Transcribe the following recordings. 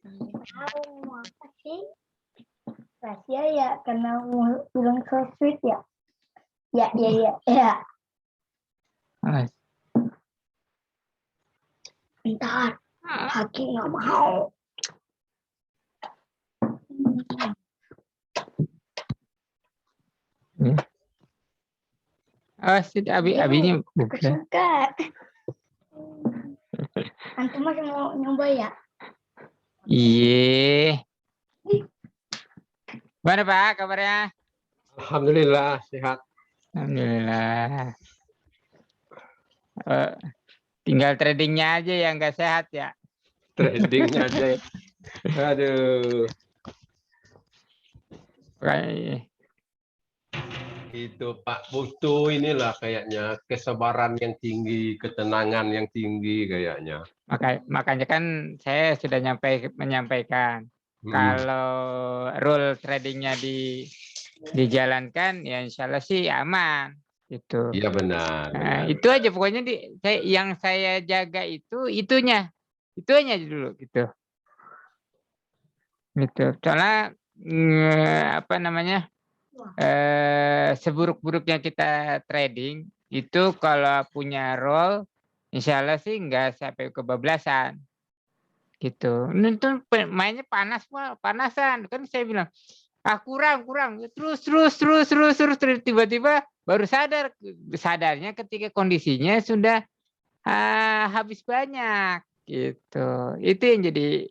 Tahu apa sih? Rahasia ya karena mau bilang so sweet ya. Ya. Bentar, Haki nggak mau. Oh, sudah abinya buka. Suka. Antum masih mau nyoba ya? Iya. Mana Pak kabarnya? Alhamdulillah sehat. Alhamdulillah. Tinggal tradingnya aja yang nggak sehat ya. Tradingnya aja. Aduh. Itu Pak butuh inilah kayaknya kesabaran yang tinggi, ketenangan yang tinggi kayaknya. Makanya kan saya sudah menyampaikan kalau rule tradingnya dijalankan ya insya Allah sih aman gitu. Iya benar. Nah, itu aja pokoknya yang saya jaga itu hanya dulu gitu. Gitu. Soalnya apa namanya? Seburuk-buruknya kita trading itu kalau punya role insya Allah sih nggak sampai kebablasan gitu. Itu mainnya panasan kan saya bilang kurang terus tiba-tiba baru sadarnya ketika kondisinya sudah habis banyak gitu. Itu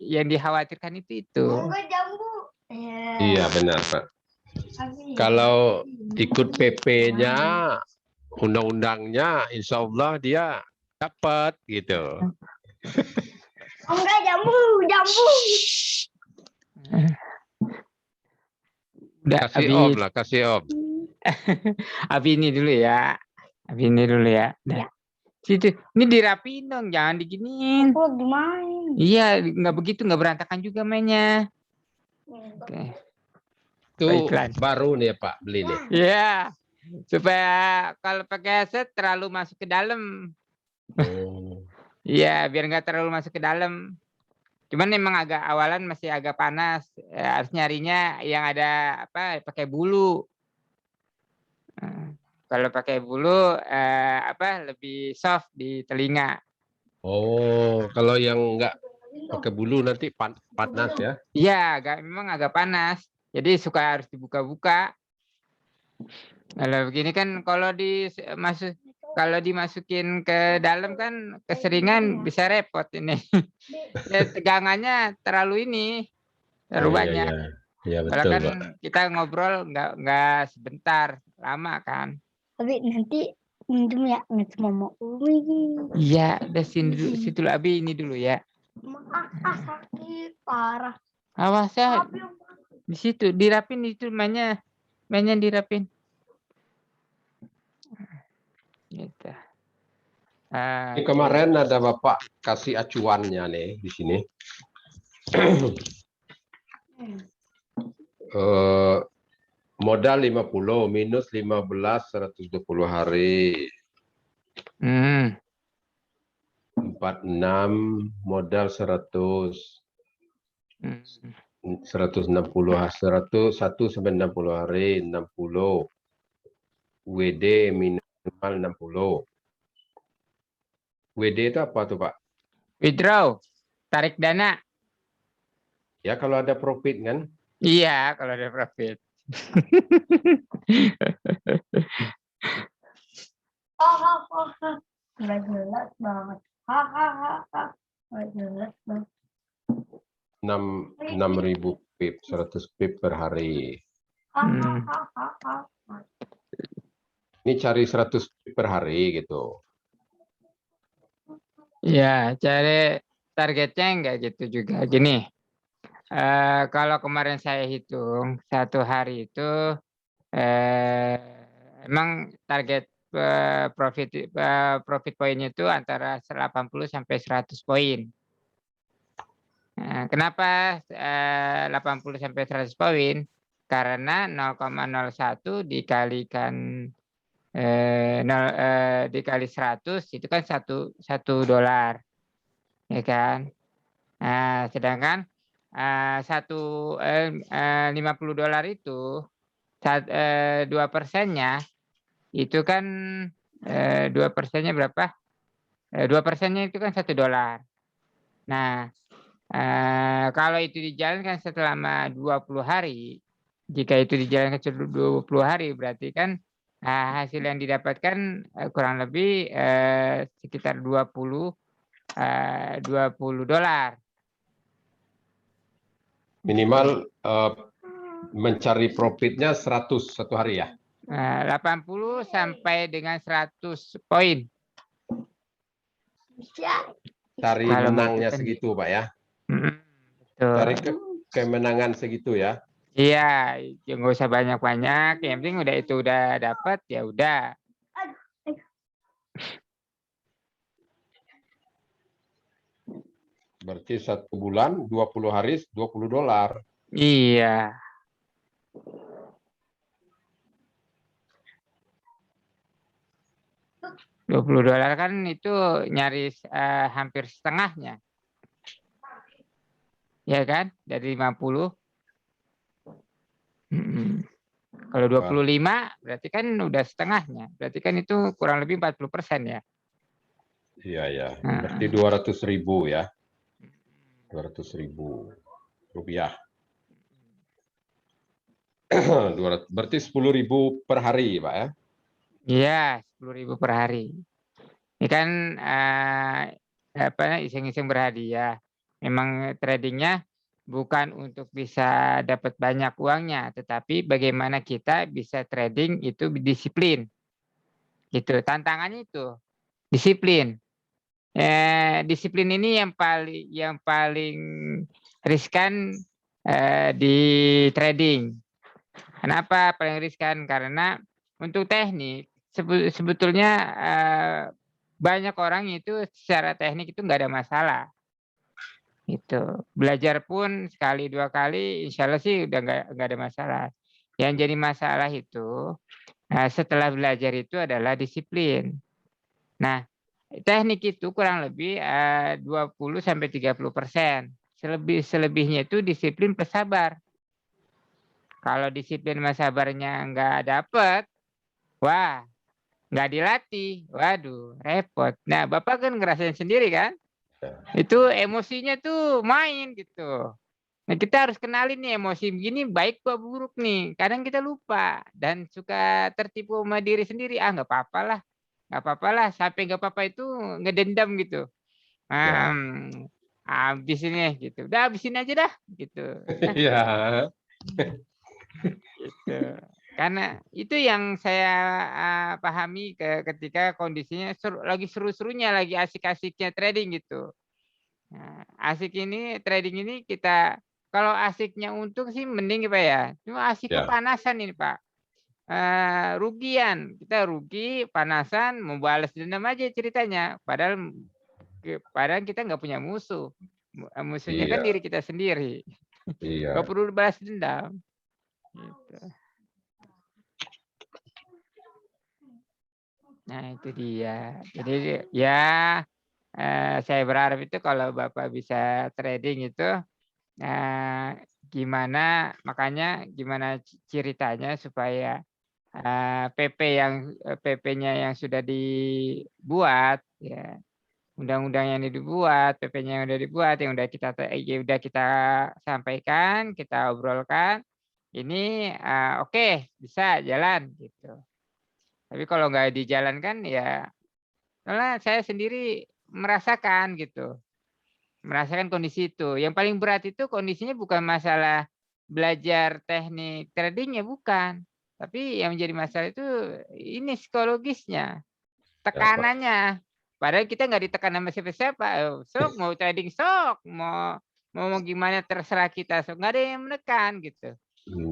yang dikhawatirkan itu. Enggak jambu. Iya benar Pak. Kalau ikut PP-nya, undang-undangnya, insya Allah dia dapat gitu. Enggak jambu. Udah, Kasih om lah, kasih om. Abi ini dulu ya. Udah. Situ, ini dirapiin dong, jangan diginiin. Aku lagi main. Iya, nggak begitu, nggak berantakan juga mainnya. Oke. Itu baru nih Pak beli nih. Iya, supaya kalau pakai headset terlalu masuk ke dalam. Iya, biar nggak terlalu masuk ke dalam. Cuman memang awalan masih agak panas. Harus nyarinya yang ada pakai bulu. Kalau pakai bulu lebih soft di telinga. Oh, kalau yang nggak pakai bulu nanti panas ya? Iya, memang agak panas. Jadi suka harus dibuka-buka. Kalau begini kan kalau dimasukin ke dalam kan keseringan bisa repot ini. Ya, tegangannya terlalu banyak. Iya Kalau betul kan Pak. kita ngobrol nggak sebentar, lama kan. Tapi nanti minum ya, mau Umi. Iya, udah situ Abi ini dulu ya. Sakit parah. Awas ya, di situ dirapin itu mainnya dirapin. Gitu. Ini kemarin ada Bapak kasih acuannya nih di sini. Modal 50 minus 15 120 hari. 46 modal 100 160 1 sampai 60 hari 60 WD minimal 60. WD itu apa tuh Pak? Withdraw, tarik dana. Ya kalau ada profit kan? Iya, kalau ada profit. Nggak jelas banget. Nggak jelas banget. 6.000 pip, 100 pip per hari. Ini cari 100 pip per hari gitu. Ya, cari targetnya enggak gitu juga. Gini, kalau kemarin saya hitung satu hari itu emang target profit poinnya itu antara 80 sampai 100 poin. Kenapa 80 sampai 100 poin? Karena 0,01 dikalikan dikali 100 itu kan $1, ya kan? Nah, sedangkan $50 itu 2%-nya itu kan 2%-nya berapa? 2%-nya itu kan $1. Nah, kalau itu dijalankan selama 20 hari, jika itu dijalankan selama 20 hari, berarti kan hasil yang didapatkan kurang lebih sekitar $20. Minimal mencari profitnya 100 satu hari ya. 80 sampai dengan 100 poin. Cari Kalau menangnya mungkin. segitu, Pak ya. Betul. Cari kemenangan segitu ya. Iya, ya nggak usah banyak-banyak. Yang penting udah itu udah dapat ya udah. Berarti 1 bulan 20 hari $20. Iya. $20 kan itu nyaris hampir setengahnya. Ya kan? Dari 50. Kalau 25 berarti kan udah setengahnya. Berarti kan itu kurang lebih 40% ya. Iya ya. Berarti 200.000 ya. 200.000 rupiah. Berarti 10.000 per hari, Pak ya? Iya, 10.000 per hari. Ini kan iseng-iseng berhadiah. Memang tradingnya bukan untuk bisa dapat banyak uangnya, tetapi bagaimana kita bisa trading itu disiplin. Gitu. Tantangannya itu disiplin. Disiplin ini yang paling riskan di trading. Kenapa paling riskan? Karena untuk teknik sebetulnya banyak orang itu secara teknik itu nggak ada masalah. Itu belajar pun sekali 2 kali, insya Allah sih udah nggak ada masalah. Yang jadi masalah itu setelah belajar itu adalah disiplin. Nah, teknik itu kurang lebih 20-30%. Selebihnya itu disiplin plus sabar. Kalau disiplin plus sabarnya nggak dapet, wah, nggak dilatih, waduh, repot. Nah, Bapak kan ngerasain sendiri kan? Itu emosinya tuh main gitu. Nah, kita harus kenalin nih emosi begini baik apa buruk nih. Kadang kita lupa dan suka tertipu sama diri sendiri. Nggak apa-apa lah. Nggak apa-apa lah. Sampai nggak apa-apa itu ngedendam gitu. Habis ini gitu. Udah habisin aja dah gitu. Iya. Gitu. Karena itu yang saya pahami ketika kondisinya lagi seru-serunya, lagi asik-asiknya trading gitu. Nah, asik ini trading ini kita kalau asiknya untung sih mending Pak ya. Cuma asik kepanasan ini Pak. Rugian, kita rugi, panasan, mau balas dendam aja ceritanya. Padahal kita nggak punya musuh. Musuhnya kan diri kita sendiri. Iya. Nggak perlu balas dendam. Gitu. Nah itu dia. Jadi ya saya berharap itu kalau Bapak bisa trading itu gimana ceritanya supaya PP-nya yang sudah dibuat ya, undang-undang yang dibuat, PP-nya yang udah kita sampaikan, kita obrolkan, ini oke, bisa jalan gitu. Tapi kalau nggak dijalankan ya, karena saya sendiri merasakan gitu, merasakan kondisi itu. Yang paling berat itu kondisinya bukan masalah belajar teknik tradingnya bukan, tapi yang menjadi masalah itu ini psikologisnya, tekanannya. Padahal kita nggak ditekan sama siapa-siapa. Sok mau trading sok, mau gimana terserah kita, sok nggak ada yang menekan gitu.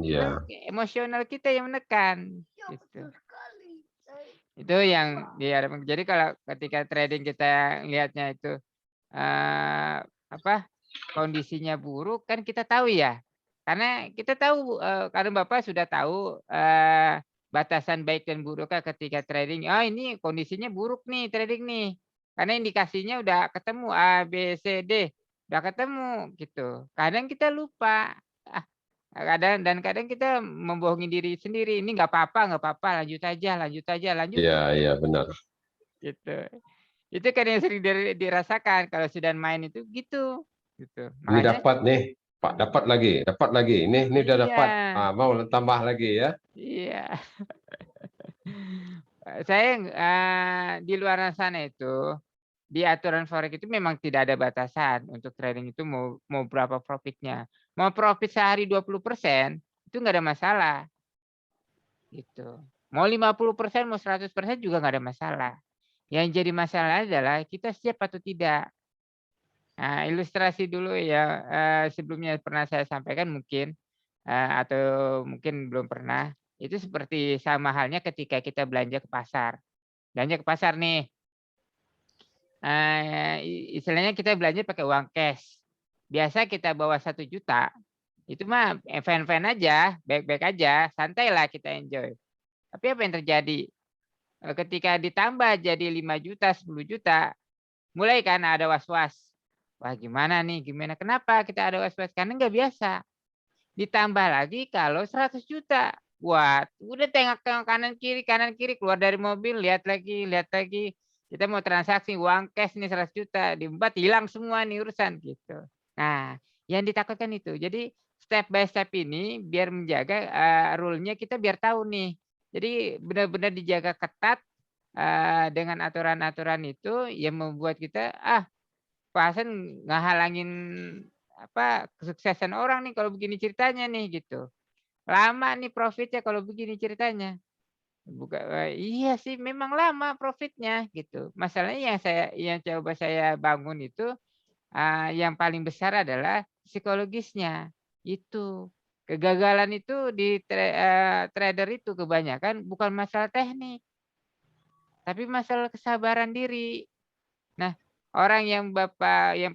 Iya. Emosional kita yang menekan gitu. Itu yang diharapkan. Jadi kalau ketika trading kita lihatnya itu kondisinya buruk kan kita tahu ya. Karena kita tahu karena Bapak sudah tahu batasan baik dan buruknya ketika trading. Ini kondisinya buruk nih trading nih. Karena indikasinya udah ketemu A, B, C, D. udah ketemu gitu. Kadang kita lupa. Kadang kita membohongi diri sendiri. Ini nggak apa-apa, lanjut aja, lanjut Iya, terus iya benar. gitu. Itu kan yang sering dirasakan kalau sedang main itu gitu. Gitu. Ini Makanya dapat nih, Pak, dapat lagi. Ini udah dapat. iya, Mau tambah lagi ya. iya. Saya di luar sana itu di aturan forex itu memang tidak ada batasan untuk trading itu mau berapa profitnya. Mau profit sehari 20% itu nggak ada masalah. Gitu. Mau 50%, mau 100% juga nggak ada masalah. Yang jadi masalah adalah kita siap atau tidak. Nah, ilustrasi dulu ya, sebelumnya pernah saya sampaikan mungkin, atau mungkin belum pernah. Itu seperti sama halnya ketika kita belanja ke pasar. Belanja ke pasar nih, istilahnya kita belanja pakai uang cash. Biasa kita bawa 1 juta, itu mah fine-fine aja, baik-baik aja, santailah kita enjoy. Tapi apa yang terjadi? Ketika ditambah jadi 5 juta, 10 juta, mulai kan ada was-was. Wah gimana nih, gimana? Kenapa kita ada was-was? Karena nggak biasa. Ditambah lagi kalau 100 juta. Wah, udah tengok kanan kiri, keluar dari mobil, lihat lagi. Kita mau transaksi uang cash nih 100 juta, diembat hilang semua nih urusan gitu. Nah, yang ditakutkan itu. Jadi step by step ini biar menjaga rule-nya kita biar tahu nih. Jadi benar-benar dijaga ketat dengan aturan-aturan itu yang membuat kita Pak Hasan ngehalangin kesuksesan orang nih kalau begini ceritanya nih gitu. Lama nih profitnya kalau begini ceritanya. Iya sih memang lama profitnya gitu. Masalahnya yang coba saya bangun itu yang paling besar adalah psikologisnya. Itu. Kegagalan itu di trader itu kebanyakan bukan masalah teknik, tapi masalah kesabaran diri. Nah, orang yang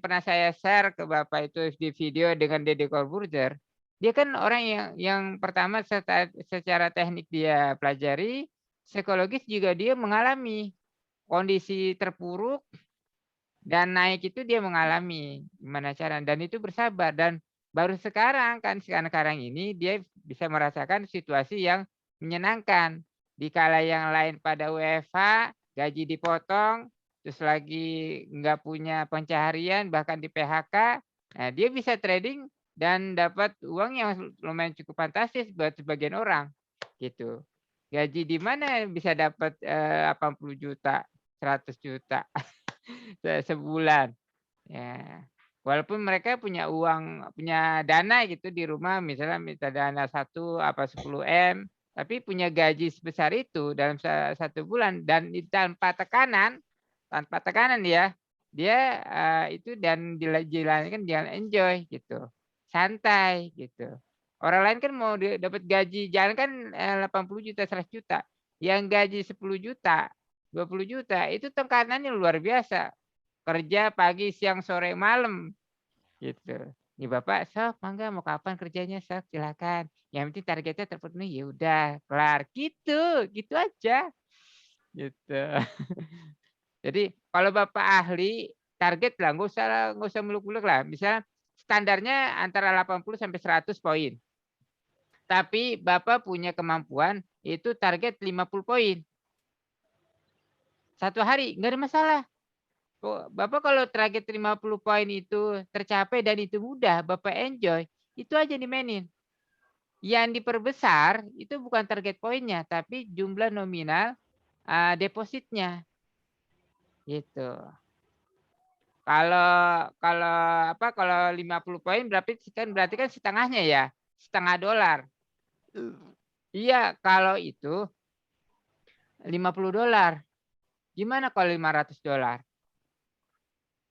pernah saya share ke Bapak itu di video dengan Deddy Corbuzier, dia kan orang yang pertama secara teknik dia pelajari, psikologis juga dia mengalami kondisi terpuruk dan naik itu dia mengalami gimana cara dan itu bersabar dan baru sekarang ini dia bisa merasakan situasi yang menyenangkan. Dikala yang lain pada WFH, gaji dipotong, terus lagi nggak punya pencaharian, bahkan di PHK, nah dia bisa trading dan dapat uang yang lumayan cukup fantastis buat sebagian orang, gitu. Gaji di mana bisa dapat 80 juta, 100 juta sebulan. Ya. Walaupun mereka punya uang, punya dana gitu di rumah, misalnya minta dana 10 M, tapi punya gaji sebesar itu dalam 1 bulan dan tanpa tekanan ya, dia itu dan dijalankan jalan enjoy gitu, santai gitu. Orang lain kan mau dapat gaji jalan kan 80 juta, 100 juta. Yang gaji 10 juta, 20 juta itu tekanannya luar biasa. Kerja pagi, siang, sore, malam gitu. Ya Bapak, sok mangga mau kapan kerjanya sok silakan. Yang penting targetnya terpenuhi ya udah kelar gitu aja. Gitu. Jadi kalau Bapak ahli target lah, nggak usah muluk-muluk lah. Misalnya standarnya antara 80 sampai 100 poin. Tapi Bapak punya kemampuan itu target 50 poin. 1 hari nggak ada masalah. Bapak kalau target 50 poin itu tercapai dan itu mudah, Bapak enjoy, itu aja dimainin. Yang diperbesar itu bukan target poinnya, tapi jumlah nominal depositnya. Gitu. Kalau 50 poin berarti kan setengahnya ya, setengah dolar. Iya, kalau itu 50 dolar. Gimana kalau 500 dolar?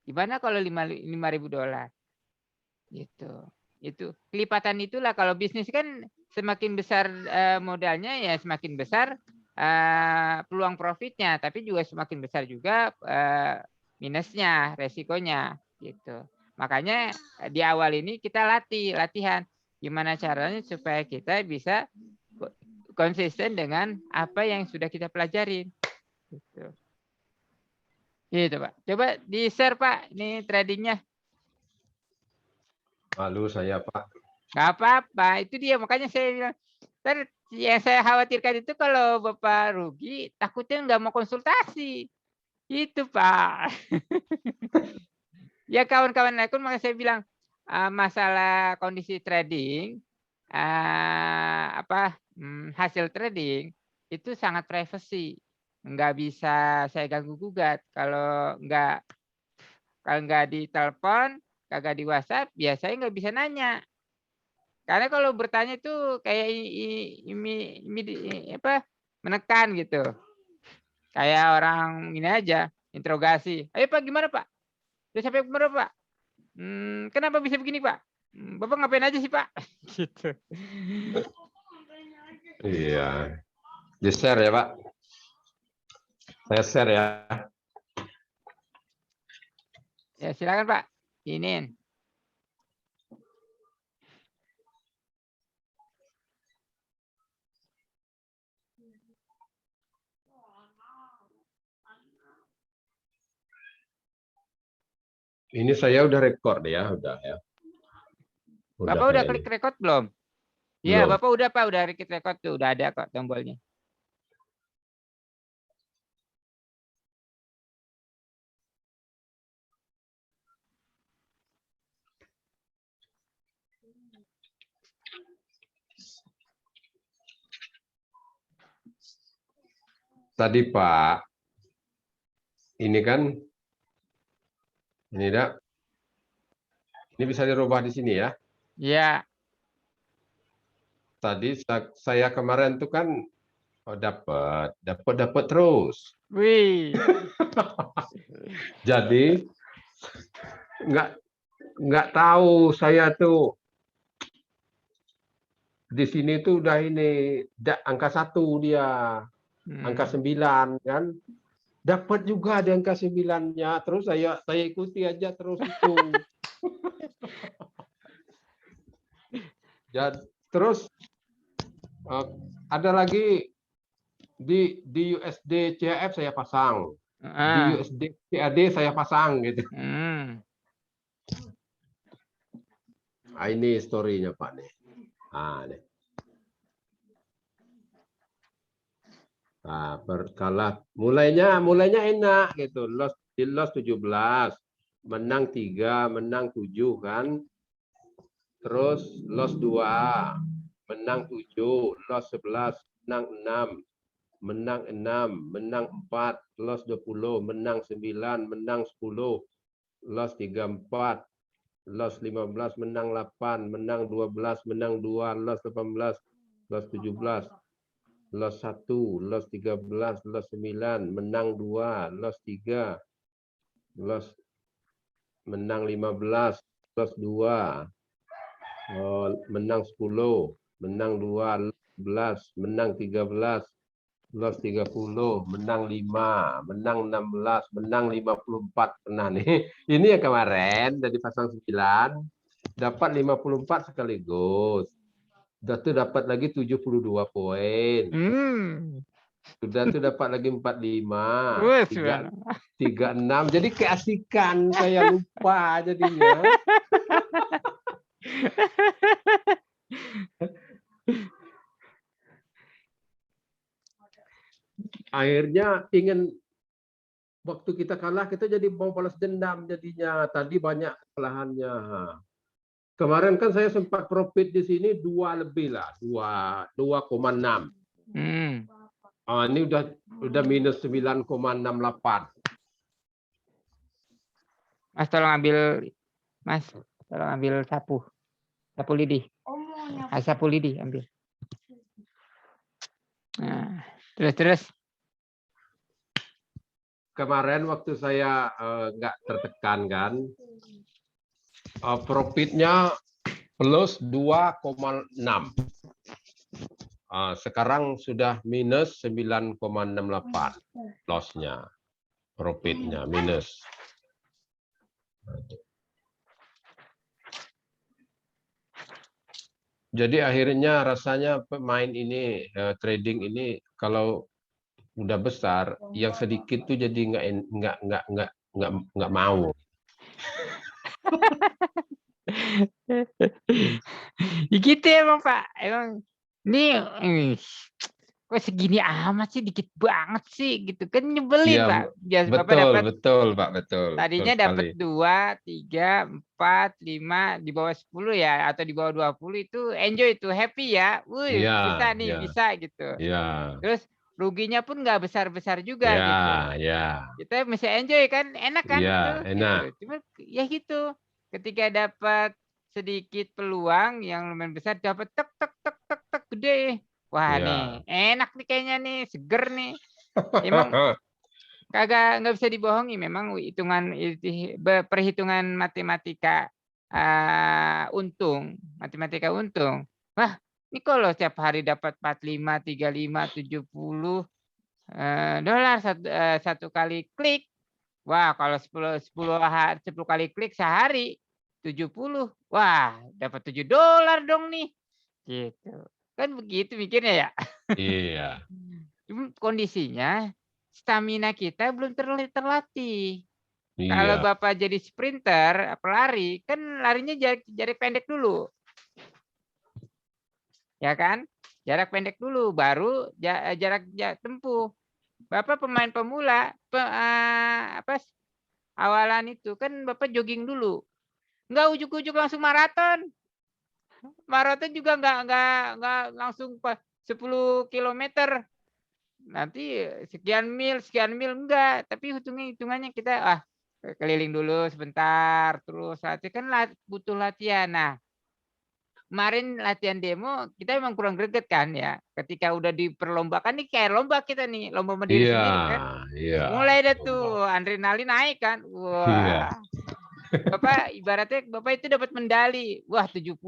Gimana kalau 5.000 dolar? Gitu. Itu kelipatan itulah kalau bisnis kan semakin besar modalnya ya semakin besar peluang profitnya, tapi juga semakin besar juga minusnya, resikonya gitu. Makanya di awal ini kita latihan gimana caranya supaya kita bisa konsisten dengan apa yang sudah kita pelajarin. Gitu. Gitu Pak. Coba di share Pak, ini tradingnya. Malu saya, Pak. Nggak apa-apa, itu dia makanya saya bilang. Yang saya khawatirkan itu kalau Bapak rugi, takutnya nggak mau konsultasi. Itu Pak. Ya kawan-kawan akun makanya saya bilang masalah kondisi trading, hasil trading itu sangat privacy. Nggak bisa saya ganggu gugat. Kalau nggak ditelepon, kagak di WhatsApp, biasanya nggak bisa nanya. Karena kalau bertanya itu kayak menekan gitu. Kayak orang ini aja, interogasi. Ayo Pak, gimana Pak? Udah sampai kemana Pak? Kenapa bisa begini Pak? Bapak ngapain aja sih Pak? Gitu. Iya. Di share ya, Pak. Saya share ya. Ya silakan Pak. Inin. Ini saya udah record ya, udah ya. Bapak udah klik record belum? Iya, Belum. Bapak udah Pak, udah klik record tuh, udah ada kok tombolnya. Tadi Pak, ini kan, ini dah, ini bisa dirubah di sini ya. Iya. Tadi saya kemarin tuh kan dapat terus. Wih. Jadi nggak tahu saya tuh di sini tuh udah ini angka 1 dia, angka 9 kan. Dapat juga di angka 9-nya, terus saya ikuti aja terus itu. Terus ada lagi di USD CHF saya pasang, di USD CAD saya pasang gitu. Nah, ini story-nya Pak nih. Nih. Nah, berkala mulainya enak gitu. Di loss 17, menang 3, menang 7 kan. Terus loss 2, menang 7, loss 11, menang 6, menang 6, menang 4, loss 20, menang 9, menang 10, loss 34, loss 15, menang 8, menang 12, menang 2, loss 18, loss 17, loss 1, loss 13, loss 9, menang 2, loss 3, loss menang 15, loss 2, menang 10, menang 2, 11, menang 13, loss 30, menang 5, menang 16, menang 54 pernah nih. Ini yang kemarin dari pasang 9 dapat 54 sekaligus. Sudah tuh dapat lagi 72 poin. Sudah tuh dapat lagi 45, 36. Jadi keasikan, saya lupa jadinya. Akhirnya waktu kita kalah, kita jadi mau balas dendam jadinya. Tadi banyak kesalahannya. Kemarin kan saya sempat profit di sini 2 lebih lah, 2,6. Ini udah minus 9,68. Mas tolong ambil sapu lidi. Sapu lidi ambil. Nah, terus. Kemarin waktu saya nggak tertekan kan, profitnya plus 2,6. Sekarang sudah minus 9,68 loss-nya, profitnya minus. Jadi akhirnya rasanya pemain ini, trading ini kalau udah besar, yang sedikit tuh jadi nggak mau. Ya gitu emang Pak, emang ini kok segini amat sih, dikit banget sih gitu kan, nyebelin Iya, Pak. Biasa Bapak betul, dapat betul, Pak, betul tadinya sekali. dapat 2, 3, 4, 5, di bawah 10 ya, atau di bawah 20 itu enjoy itu, happy ya. Wih, Iya, bisa nih, iya, bisa gitu. iya, Terus ruginya pun nggak besar-besar juga iya, gitu. iya, Kita bisa enjoy kan, enak kan iya, itu, enak. gitu. Cuma ya gitu, ketika dapat sedikit peluang yang lumayan besar, dapat tek tek tek tek tek gede. Wah Iya. nih, enak nih kayaknya nih, seger nih. Emang nggak bisa dibohongi, memang perhitungan matematika matematika untung. Wah, ini kalau setiap hari dapat 45, 35, 70 dolar satu kali klik. Wah, kalau 10 kali klik sehari 70. Wah, dapat $7 dong nih. Gitu. Kan begitu mikirnya ya. Iya, Cuma kondisinya stamina kita belum terlatih. Kalau iya, Bapak jadi sprinter, pelari, kan larinya jarak pendek dulu, ya kan? Jarak pendek dulu, baru jarak tempuh. Bapak pemain pemula, awalan itu kan Bapak jogging dulu. Enggak ujuk-ujuk langsung maraton. Maraton juga enggak langsung 10 kilometer. Nanti sekian mil enggak, tapi hitungannya kita keliling dulu sebentar, terus kan butuh latihan. Nah, kemarin latihan demo kita memang kurang greget kan ya. Ketika udah diperlombakan nih kayak lomba kita nih, lomba sama diri iya, sendiri kan. iya. Mulai deh Lomba. tuh adrenalin naik kan. Iya, Wah. Bapak ibaratnya Bapak itu dapat medali. Wah 70,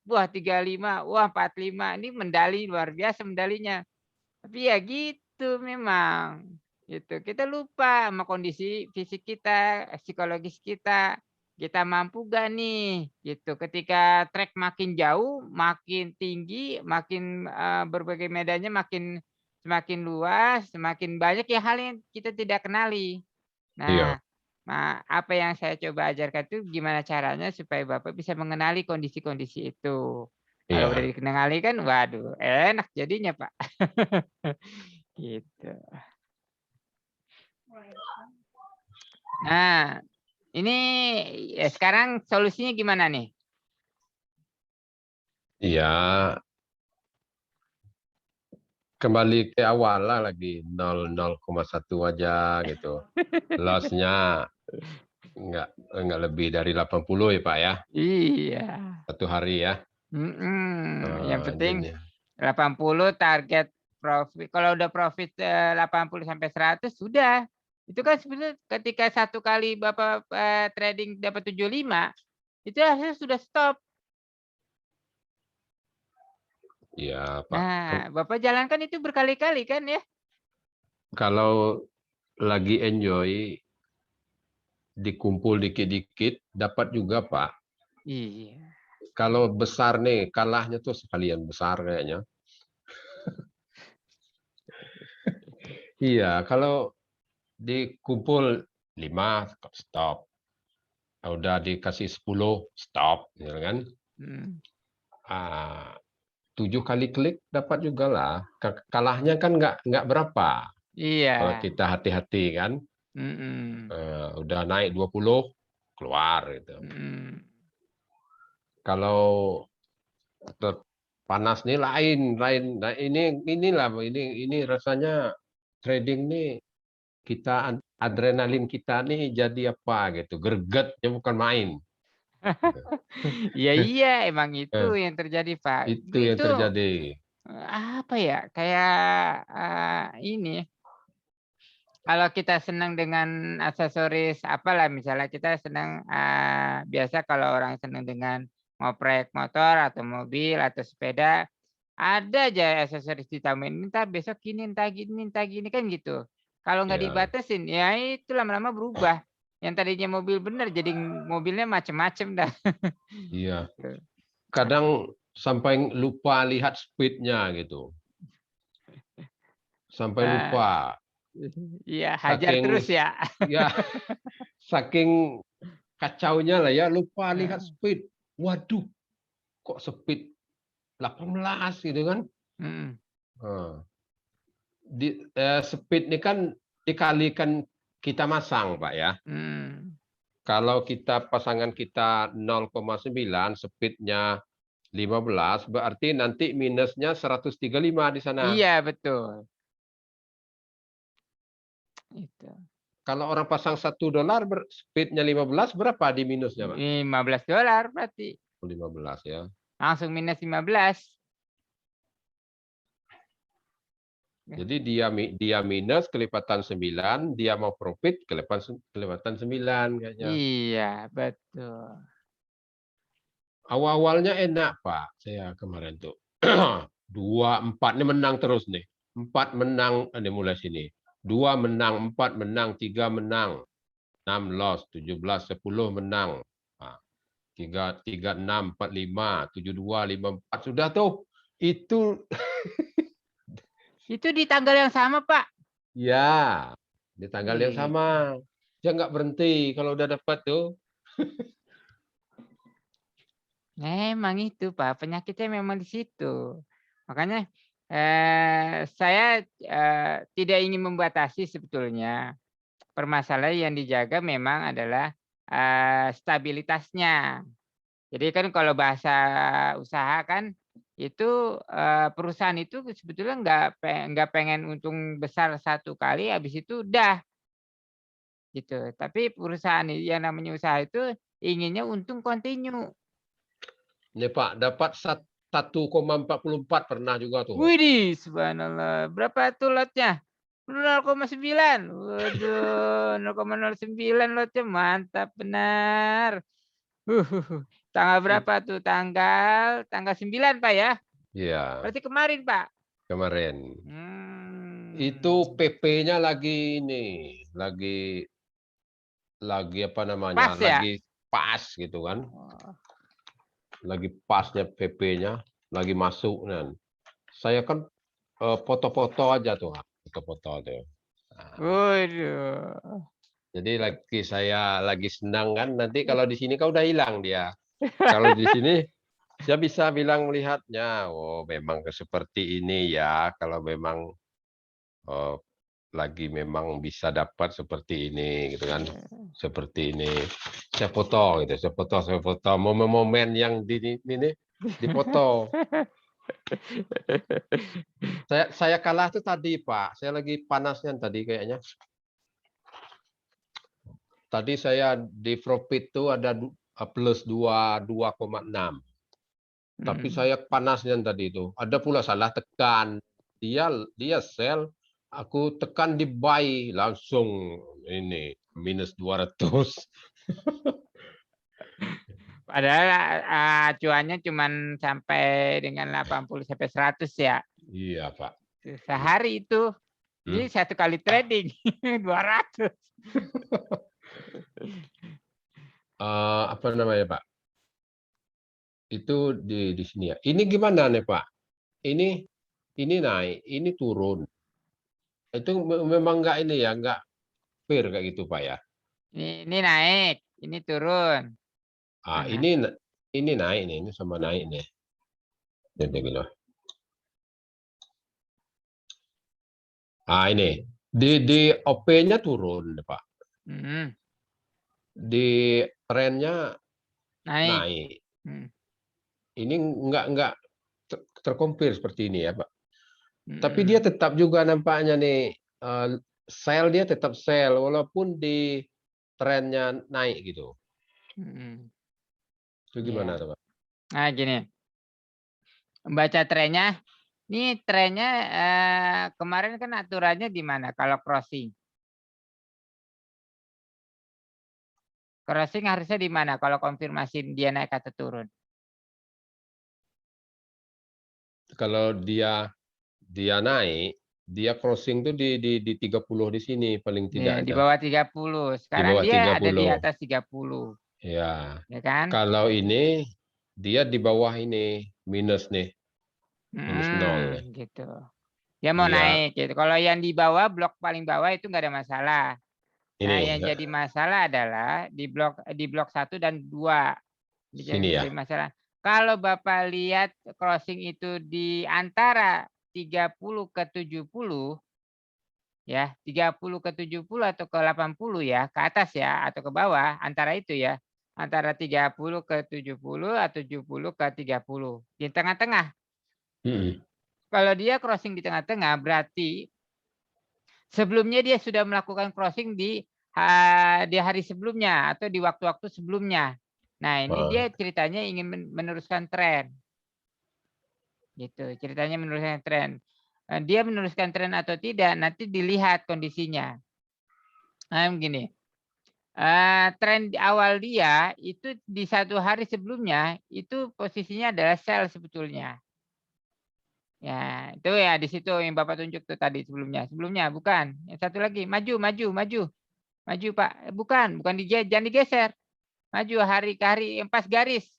wah 35, wah 45. Ini medali luar biasa medalinya. Tapi ya gitu memang. Gitu. Kita lupa sama kondisi fisik kita, psikologis kita. Kita mampu gak nih? Gitu. Ketika trek makin jauh, makin tinggi, makin berbagai medannya semakin luas, semakin banyak ya hal yang kita tidak kenali. iya, Nah, apa yang saya coba ajarkan itu gimana caranya supaya Bapak bisa mengenali kondisi-kondisi itu. Kalau udah iya, dikenali kan, waduh, enak jadinya, Pak. Gitu. Nah, ini ya sekarang solusinya gimana nih? iya. Kembali ke awal lah lagi 0,1 aja gitu. Loss-nya nggak lebih dari 80 ya Pak ya, Iya. satu hari ya. Yang penting Jadi 80 target profit. Kalau udah profit 80 sampai 100 sudah. Itu kan sebenarnya ketika satu kali Bapak trading dapat 75, itu hasilnya sudah stop. ya Pak, Nah, Bapak jalankan itu berkali-kali kan ya? kalau lagi enjoy dikumpul dikit-dikit dapat juga Pak. Iya. Kalau besar nih kalahnya tuh sekalian besar kayaknya. Iya, kalau dikumpul 5 stop. Udah dikasih 10 stop, ya kan? Hmm. 7 kali klik dapat juga lah. Kalahnya kan nggak berapa. Kalau Iya. kita hati-hati kan, Mm-mm. udah naik 20 keluar gitu. Mm-mm. Kalau panas nih lain. Nah, ini rasanya trading nih kita adrenalin kita nih jadi apa gitu, gregetnya bukan main. Iya iya emang itu Eh, yang terjadi Pak. itu yang Itu terjadi. apa ya? Kayak ini. Kalau kita senang dengan aksesoris apalah, misalnya kita senang biasa kalau orang senang dengan ngoprek motor atau mobil atau sepeda, ada aja aksesoris ditambahin, entar besok ini, entar gini kan gitu. Kalau nggak Ya, dibatasin, ya itu lama-lama berubah. Yang tadinya mobil bener jadi mobilnya macem-macem dah. iya. Gitu. Kadang sampai lupa lihat speednya gitu. Sampai Nah, lupa. iya hajar Saking terus ya. ya saking kacaunya lah ya lupa lihat Nah, speed. waduh, kok speed 18 gitu kan. Mm. Speed ini kan dikalikan kita masang, Pak ya. Mm. Kalau kita pasangan kita 0,9, speednya 15, berarti nanti minusnya 135 di sana. Iya, betul. Itu. Kalau orang pasang $1, speednya 15, berapa di minusnya, Pak? $15 berarti. 15 ya. Langsung minus 15. Jadi dia minus kelipatan 9, dia mau profit kelipatan 9 kayaknya. Iya, betul. Awal-awalnya enak, Pak. Saya kemarin tuh. 2, 4 ini menang terus nih. 4 menang, ini mulai sini. 2 menang, 4 menang, 3 menang. 6 loss, 17, 10 menang. 3, 6, 4, 5, 7, 2, 5, 4. Sudah tuh. Itu Itu di tanggal yang sama, Pak. ya, di tanggal yang Iya. sama. Dia nggak berhenti kalau udah dapat tuh. Memang itu, Pak. Penyakitnya memang di situ. Makanya saya tidak ingin membatasi sebetulnya. Permasalahan yang dijaga memang adalah stabilitasnya. Jadi kan kalau bahasa usaha kan itu perusahaan itu sebetulnya nggak pengen untung besar satu kali, habis itu udah gitu. Tapi perusahaan yang namanya usaha itu inginnya untung kontinu. Ini Pak, dapat 1,44 pernah juga tuh. Widih, subhanallah. Berapa tuh lotnya? 0,9. Waduh, 0,09 lotnya, mantap benar. Tanggal berapa tuh? Tanggal 9, Pak ya? Iya, Berarti kemarin, Pak. kemarin. Hmm. Itu PP-nya lagi apa namanya? Pas ya? Lagi pas gitu kan. Oh. Lagi pasnya PP-nya, lagi masuk kan. Saya kan foto-foto aja tuh, foto-foto tuh. Nah, Waduh. jadi saya lagi senang kan, nanti kalau di sini kau udah hilang dia. Kalau di sini saya bisa bilang melihatnya, oh memang seperti ini ya, kalau memang lagi memang bisa dapat seperti ini gitu kan. Seperti ini. Saya foto gitu, saya foto momen-momen yang di ini dipoto. Saya kalah tuh tadi, Pak. Saya lagi panasnya tadi kayaknya. Tadi saya di profit tuh ada plus 2,6. Tapi saya panasnya tadi itu. Ada pula salah tekan. Dia sell, aku tekan di buy langsung ini minus 200. Padahal acuannya cuma sampai dengan 80 sampai 100 ya. Iya, Pak. Sehari itu. Ini satu kali trading 200. Apa namanya, Pak? Itu di sini ya. Ini gimana nih, Pak? Ini naik, ini turun. Itu memang enggak ini ya, enggak fair kayak gitu, Pak ya. Ini naik, ini turun. Ini naik nih, ini sama naik nih. Jadi gitu. Ini di OP-nya turun, Pak. Di trennya naik. Ini enggak terkompil seperti ini ya, Pak. Tapi dia tetap juga nampaknya nih sell, dia tetap sell walaupun di trennya naik gitu. Itu gimana, Pak? Nah, gini. Baca trennya. Ini trennya kemarin kan aturannya di mana kalau crossing? Crossing harusnya di mana kalau konfirmasi dia naik atau turun? Kalau dia naik, dia crossing tuh di 30 di sini paling tidak. Di bawah 30. Sekarang bawah dia ada di 30. atas 30. Ya. Ya kan? Kalau ini dia di bawah ini minus nih. Minus 0. Gitu. Dia mau naik gitu. Kalau yang di bawah, blok paling bawah itu nggak ada masalah. Nah, yang jadi masalah adalah di blok 1 dan 2. Sini ya. masalah. Kalau Bapak lihat crossing itu di antara 30 ke 70, ya 30 ke 70 atau ke 80 ya, ke atas ya atau ke bawah, antara itu ya. Antara 30 ke 70 atau 70 ke 30. Di tengah-tengah. Kalau dia crossing di tengah-tengah berarti sebelumnya dia sudah melakukan crossing di hari sebelumnya atau di waktu-waktu sebelumnya. Nah, ini dia ceritanya ingin meneruskan tren. Gitu, ceritanya meneruskan tren. Dia meneruskan tren atau tidak nanti dilihat kondisinya. Nah, begini. Tren di awal dia itu di 1 hari sebelumnya itu posisinya adalah sell sebetulnya. Ya, itu ya di situ yang Bapak tunjuk tuh tadi sebelumnya. Sebelumnya bukan. Yang satu lagi, maju. Maju, Pak. Bukan jangan digeser. Maju hari ke hari yang pas garis.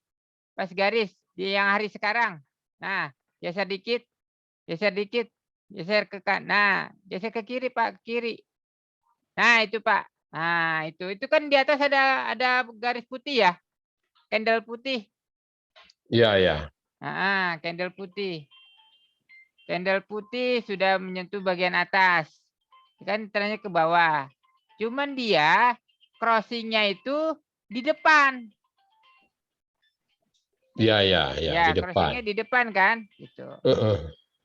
Pas garis di yang hari sekarang. Nah, geser dikit. Geser ke kanan. Nah, geser ke kiri, Pak, ke kiri. Nah, itu, Pak. Nah, itu kan di atas ada garis putih ya. Candle putih. Iya, ya. Nah, candle putih. Candle putih sudah menyentuh bagian atas. Kan trennya ke bawah. Cuman dia crossingnya itu di depan. Iya, Ya, di depan. crossingnya di depan kan. Gitu.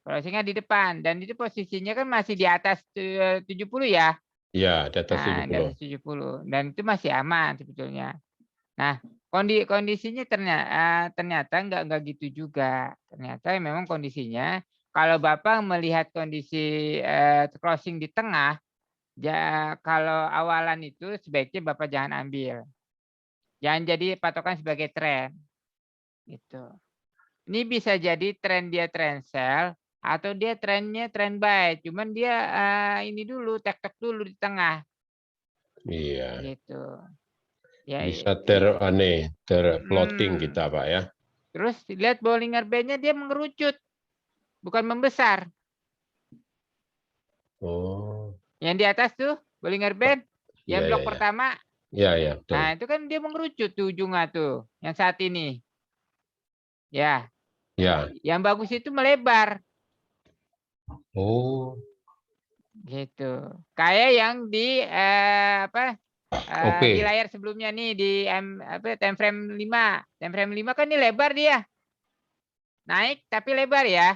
Crossingnya di depan. Dan itu posisinya kan masih di atas 70 ya. Iya, di atas Nah, di 70. atas 70. Dan itu masih aman sebetulnya. Nah, kondisinya ternyata enggak gitu juga. Ternyata memang kondisinya kalau Bapak melihat kondisi crossing di tengah, ya kalau awalan itu sebaiknya Bapak jangan ambil. Jangan jadi patokan sebagai tren. Gitu. Ini bisa jadi tren dia tren sell atau dia trennya tren buy. Cuman dia ini dulu tek-tek dulu di tengah. Iya. Gitu. Ya, Bisa terfloating kita, Pak ya. Terus lihat Bollinger Band-nya dia mengerucut, bukan membesar. Oh. Yang di atas tuh Bollinger Band, yang blok pertama. Iya, betul. Nah, itu kan dia mengerucut tuh ujungnya tuh, yang saat ini. Ya. Ya. Yang bagus itu melebar. Oh. Gitu. Kayak yang di di layar sebelumnya nih di time frame 5. Time frame 5 kan ini lebar dia. Naik tapi lebar ya.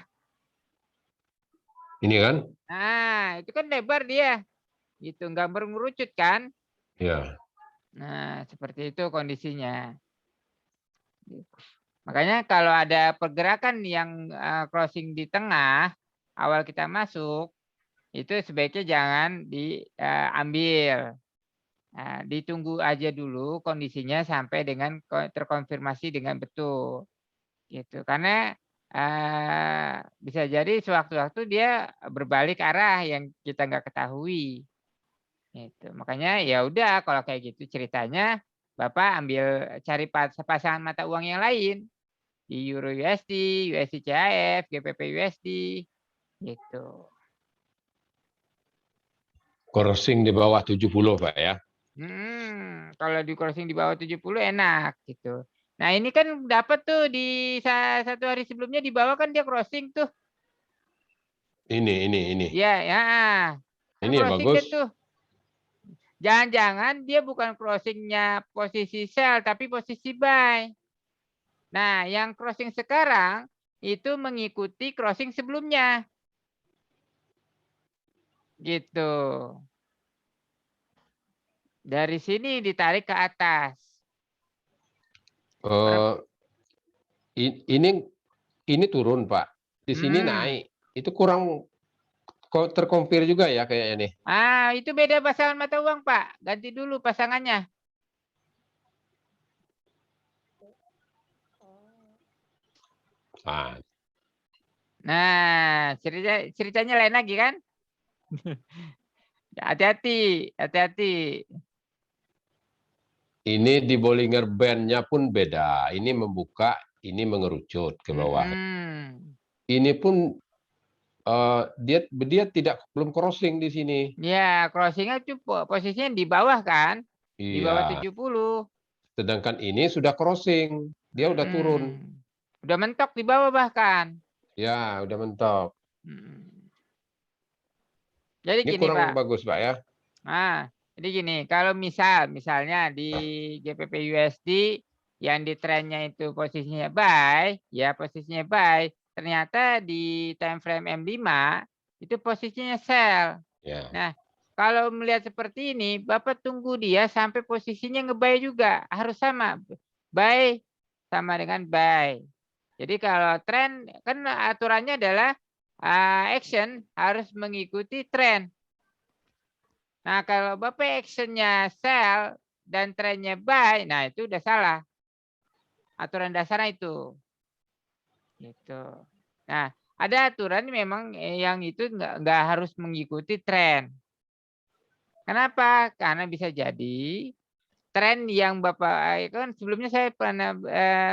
Ini kan? Nah, itu kan lebar dia. Gitu, nggak mengerucut kan? Iya. Nah, seperti itu kondisinya. Makanya kalau ada pergerakan yang crossing di tengah, awal kita masuk, itu sebaiknya jangan diambil. Nah, ditunggu aja dulu kondisinya sampai dengan terkonfirmasi dengan betul. Gitu. Karena bisa jadi sewaktu-waktu dia berbalik arah yang kita nggak ketahui. Itu. Makanya ya udah kalau kayak gitu ceritanya Bapak cari pasangan mata uang yang lain di Euro USD, USD CHF, GBP USD gitu. Crossing di bawah 70, Pak ya. Kalau di crossing di bawah 70 enak gitu. Nah, ini kan dapat tuh di 1 hari sebelumnya di bawah kan dia crossing tuh. Ini. Ya. Kan Ini crossing bagus. dia tuh. Jangan-jangan dia bukan crossingnya posisi sell tapi posisi buy. Nah, yang crossing sekarang itu mengikuti crossing sebelumnya. Gitu. Dari sini ditarik ke atas. Ini turun, Pak. Di sini naik. Itu kurang terkonfir juga ya kayaknya nih. Itu beda pasangan mata uang, Pak. Ganti dulu pasangannya. Nah, ceritanya lain lagi kan? Hati-hati. Ini di Bollinger Band-nya pun beda. Ini membuka, ini mengerucut ke bawah. Ini pun dia belum crossing di sini. Ya, crossingnya posisinya di bawah kan? Di bawah 70. Sedangkan ini sudah crossing. Dia udah turun. Udah mentok di bawah bahkan. Ya, udah mentok. Jadi Ini gini, kurang Pak. bagus, Pak ya. Nah, jadi gini, kalau misalnya di GPP USD yang di trennya itu posisinya buy, ya posisinya buy, ternyata di time frame M5 itu posisinya sell. Ya. Nah, kalau melihat seperti ini, Bapak tunggu dia sampai posisinya nge-buy juga, harus sama. Buy sama dengan buy. Jadi kalau tren, kan aturannya adalah action harus mengikuti tren. Nah, kalau Bapak actionnya sell dan trennya buy, nah itu udah salah. Aturan dasarnya itu. Gitu. Nah, ada aturan memang yang itu nggak harus mengikuti tren. Kenapa? Karena bisa jadi tren yang Bapak, kan sebelumnya saya pernah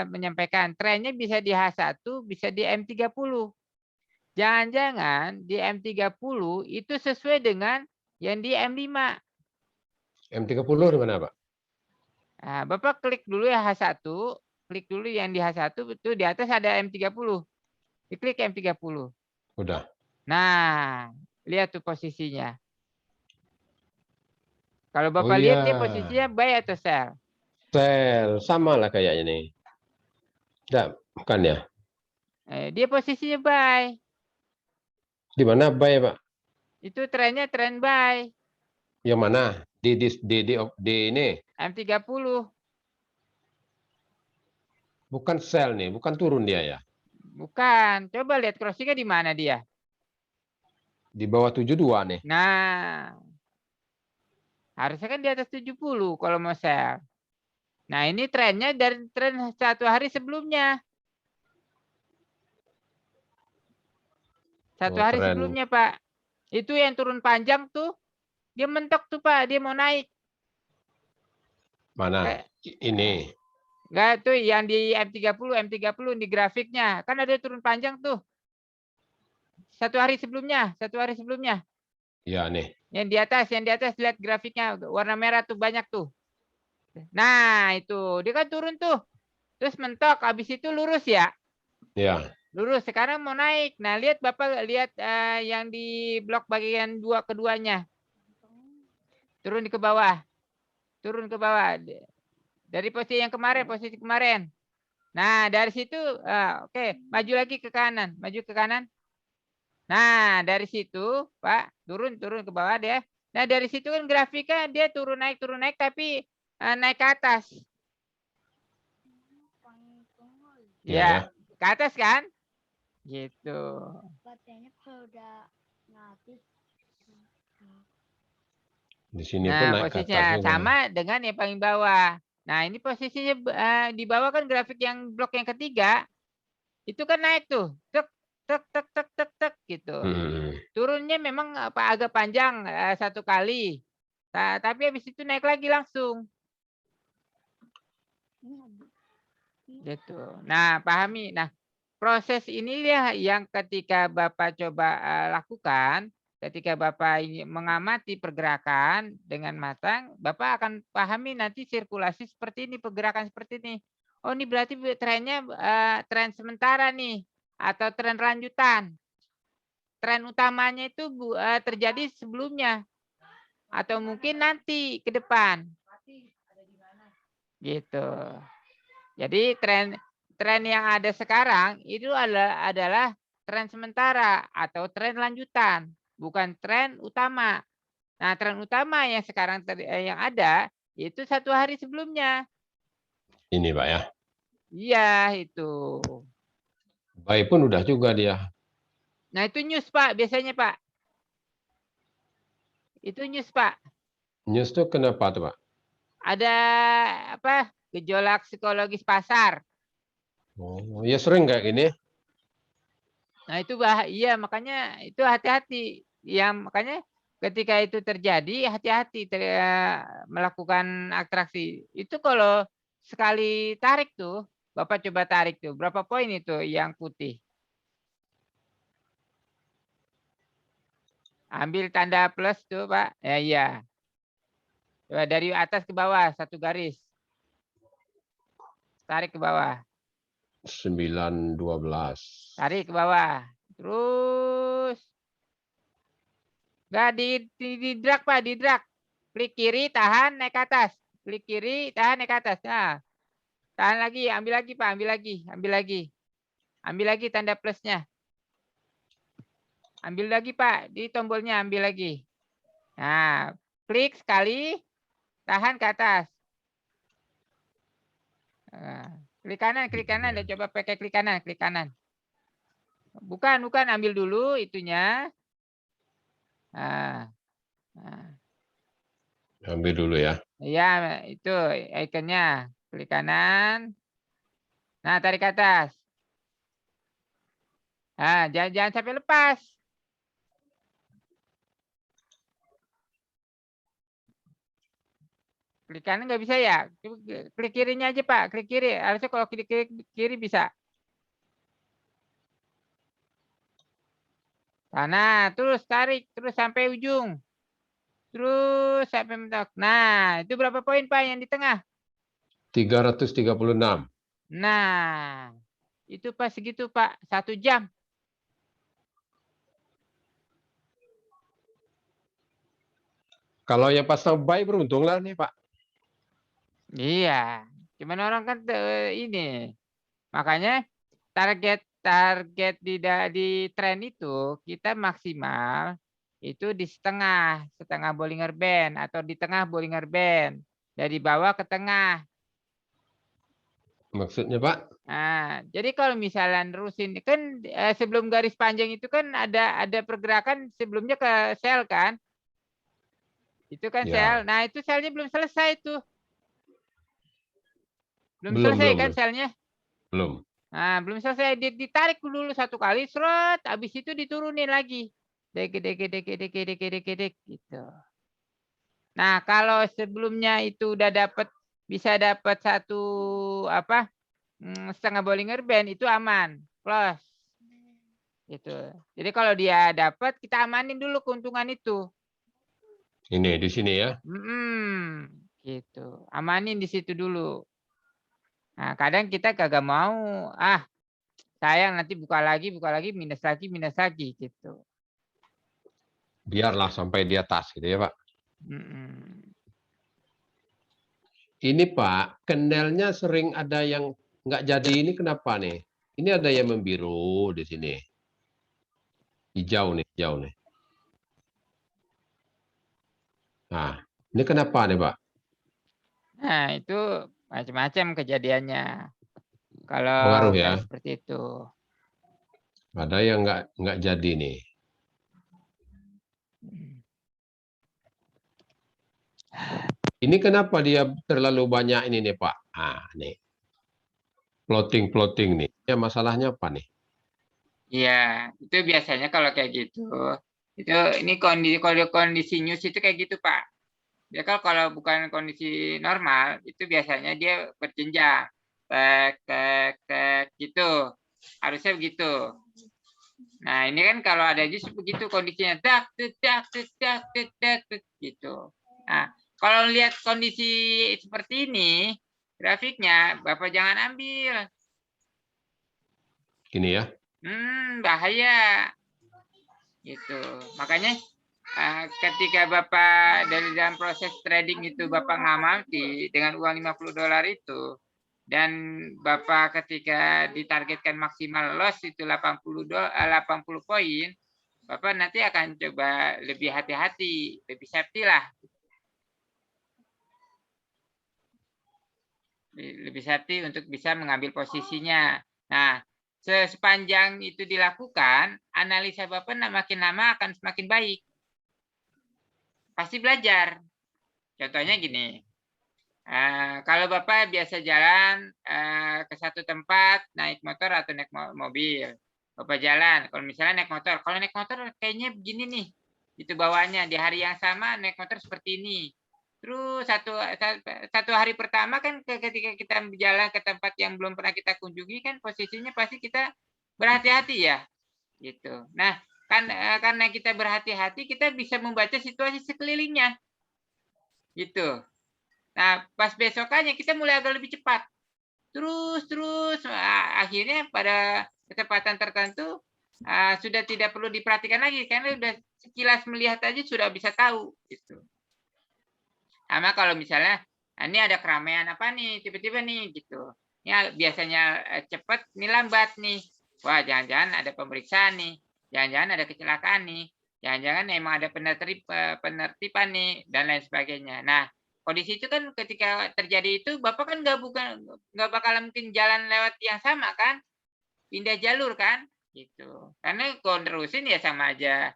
menyampaikan, trennya bisa di H1, bisa di M30. Jangan-jangan di M30 itu sesuai dengan yang di M5. M30 di mana, Pak? Nah, Bapak klik dulu ya H1, klik dulu yang di H1, itu di atas ada M30. Diklik M30. Udah. Nah, lihat tuh posisinya. Kalau Oh Bapak lihat dia iya. posisinya buy atau sell? Sell. Sama lah kayaknya nih. Enggak, bukan ya? Dia posisinya buy. Di mana buy, Pak? Itu trennya tren buy. Yang mana? Di ini. M30. Bukan sell nih, bukan turun dia ya. Bukan. Coba lihat crossingnya di mana dia. Di bawah 72 nih. Nah, harusnya kan di atas 70 kalau mau sell. Nah, ini trennya dari tren 1 hari sebelumnya. 1 hari tren. sebelumnya, Pak. Itu yang turun panjang tuh. Dia mentok tuh, Pak. Dia mau naik. Mana? Ini. Enggak tuh yang di M30 di grafiknya. Kan ada turun panjang tuh. 1 hari sebelumnya. Ya nih. Yang di atas lihat grafiknya. Warna merah tuh banyak tuh. Nah, itu. Dia kan turun tuh. Terus mentok. Habis itu lurus ya. Ya. Lurus. Sekarang mau naik. Nah, lihat Bapak lihat yang di blok bagian keduanya. Turun ke bawah. Dari posisi yang kemarin, Nah, dari situ, oke, maju lagi ke kanan. Nah, dari situ, Pak, turun ke bawah deh. Nah, dari situ kan grafiknya dia turun naik, tapi naik ke atas. Ya, ke atas kan? Gitu. Di sini pun naik ke Posisinya atas. sama dengan yang paling bawah. Nah, ini posisinya di bawah kan grafik yang blok yang ketiga. Itu kan naik tuh. Tek gitu. Turunnya memang agak panjang 1 kali. Tapi habis itu naik lagi langsung. Gitu. Nah, pahami. Nah, proses ini yang ketika Bapak coba lakukan, ketika Bapak mengamati pergerakan dengan matang, Bapak akan pahami nanti sirkulasi seperti ini, pergerakan seperti ini. Oh, ini berarti trennya tren sementara nih atau tren lanjutan. Tren utamanya itu terjadi sebelumnya atau mungkin nanti ke depan. Gitu. Jadi tren yang ada sekarang itu adalah tren sementara atau tren lanjutan, bukan tren utama. Nah, tren utama yang sekarang yang ada itu 1 hari sebelumnya. Ini, Pak ya. Iya, itu. Buy pun udah juga dia. Nah, itu news, Pak, biasanya, Pak. Itu news, Pak. News tuh kenapa tuh, Pak? Ada apa? Gejolak psikologis pasar. Oh, ya sering kayak gini. Nah, itu iya, makanya itu hati-hati. Ya, makanya ketika itu terjadi, hati-hati melakukan atraksi. Itu kalau sekali tarik tuh, Bapak coba tarik tuh. Berapa poin itu yang putih? Ambil tanda plus tuh, Pak. Ya, iya. Coba dari atas ke bawah, 1 garis. Tarik ke bawah. 9, 12. Tarik ke bawah. Terus. Enggak di drag, Pak, di drag. Klik kiri, tahan, naik ke atas. Klik kiri, tahan, naik ke atas. Nah, tahan lagi, ambil lagi, Pak, ambil lagi, ambil lagi. Ambil lagi tanda plusnya. Ambil lagi, Pak, di tombolnya ambil lagi. Nah, klik sekali, tahan ke atas. Nah, klik kanan, dan coba pakai klik kanan. Bukan, ambil dulu itunya. Nah, Ambil dulu ya. iya, itu ikonnya. Klik kanan. Nah, tarik ke atas. Nah, jangan sampai lepas. Klik kanan nggak bisa ya? Klik kirinya aja, Pak. Klik kiri. Harusnya kalau klik kiri bisa. Nah, terus tarik. Terus sampai ujung. Terus sampai mentok. Nah, itu berapa poin, Pak, yang di tengah? 336. Nah, itu pas segitu, Pak. 1 jam. Kalau yang pasang buy beruntung lah nih, Pak. Iya. Cuman orang kan ini. Makanya target di tren itu kita maksimal itu di setengah Bollinger Band atau di tengah Bollinger Band. Dari bawah ke tengah. Maksudnya, Pak? Nah, jadi kalau misalnya nerusin kan sebelum garis panjang itu kan ada pergerakan sebelumnya ke sel kan? Itu kan Ya. sel. Nah, itu selnya belum selesai tuh. Belum Belum, selesai kan belum. selnya? Belum. Nah, belum selesai. Ditarik dulu 1 kali, seret. Habis itu diturunin lagi. Dek, gitu. Nah, kalau sebelumnya itu udah bisa dapat 1 setengah Bollinger Band itu aman, close. Gitu. Jadi kalau dia dapat, kita amanin dulu keuntungan itu. Ini di sini ya. Gitu. Amanin di situ dulu. Nah, kadang kita kagak mau, sayang nanti buka lagi minus lagi gitu. Biarlah sampai di atas gitu ya, Pak. Mm-mm. Ini, Pak, candlenya sering ada yang nggak jadi ini kenapa nih? Ini ada yang membiru di sini. Hijau nih. Nah, ini kenapa nih, Pak? Nah, itu macam-macam kejadiannya. Kalau Pengaruh ya? kayak seperti itu. Ada yang nggak jadi nih. Ini kenapa dia terlalu banyak ini nih, Pak? Nih. Plotting nih. Ya, masalahnya apa nih? Iya, itu biasanya kalau kayak gitu. Ini kondisi news itu kayak gitu, Pak. Ya kalau bukan kondisi normal, itu biasanya dia berjenjang. Gitu. Harusnya begitu. Nah, ini kan kalau ada jus begitu kondisinya gitu. Nah, kalau lihat kondisi seperti ini, grafiknya Bapak jangan ambil. Ini ya. Bahaya. Gitu. Makanya ketika Bapak dari dalam proses trading itu Bapak ngamati dengan uang $50 itu, dan Bapak ketika ditargetkan maksimal loss itu 80 poin, Bapak nanti akan coba lebih hati-hati, lebih safety lah. Lebih safety untuk bisa mengambil posisinya. Nah, sepanjang itu dilakukan, analisa Bapak makin lama akan semakin baik. Pasti belajar. Contohnya gini. Kalau Bapak biasa jalan ke satu tempat, naik motor atau naik mobil, Bapak jalan. Kalau misalnya naik motor, kayaknya begini nih, itu bawaannya di hari yang sama naik motor seperti ini. Terus satu hari pertama kan ketika kita berjalan ke tempat yang belum pernah kita kunjungi kan posisinya pasti kita berhati-hati ya, gitu. Nah, karena kita berhati-hati, kita bisa membaca situasi sekelilingnya, gitu. Nah, pas besokannya kita mulai agak lebih cepat. terus akhirnya pada kecepatan tertentu sudah tidak perlu diperhatikan lagi karena udah sekilas melihat aja sudah bisa tahu gitu. Sama kalau misalnya ini ada keramaian apa nih tiba-tiba nih gitu. Ya biasanya cepat, ini lambat nih. Wah, jangan-jangan ada pemeriksaan nih. Jangan-jangan ada kecelakaan nih. Jangan-jangan emang ada penertiban nih dan lain sebagainya. Nah, kondisi itu kan ketika terjadi itu Bapak kan nggak bakalan mungkin jalan lewat yang sama kan? Pindah jalur kan? Gitu. Karena kalau terusin ya sama aja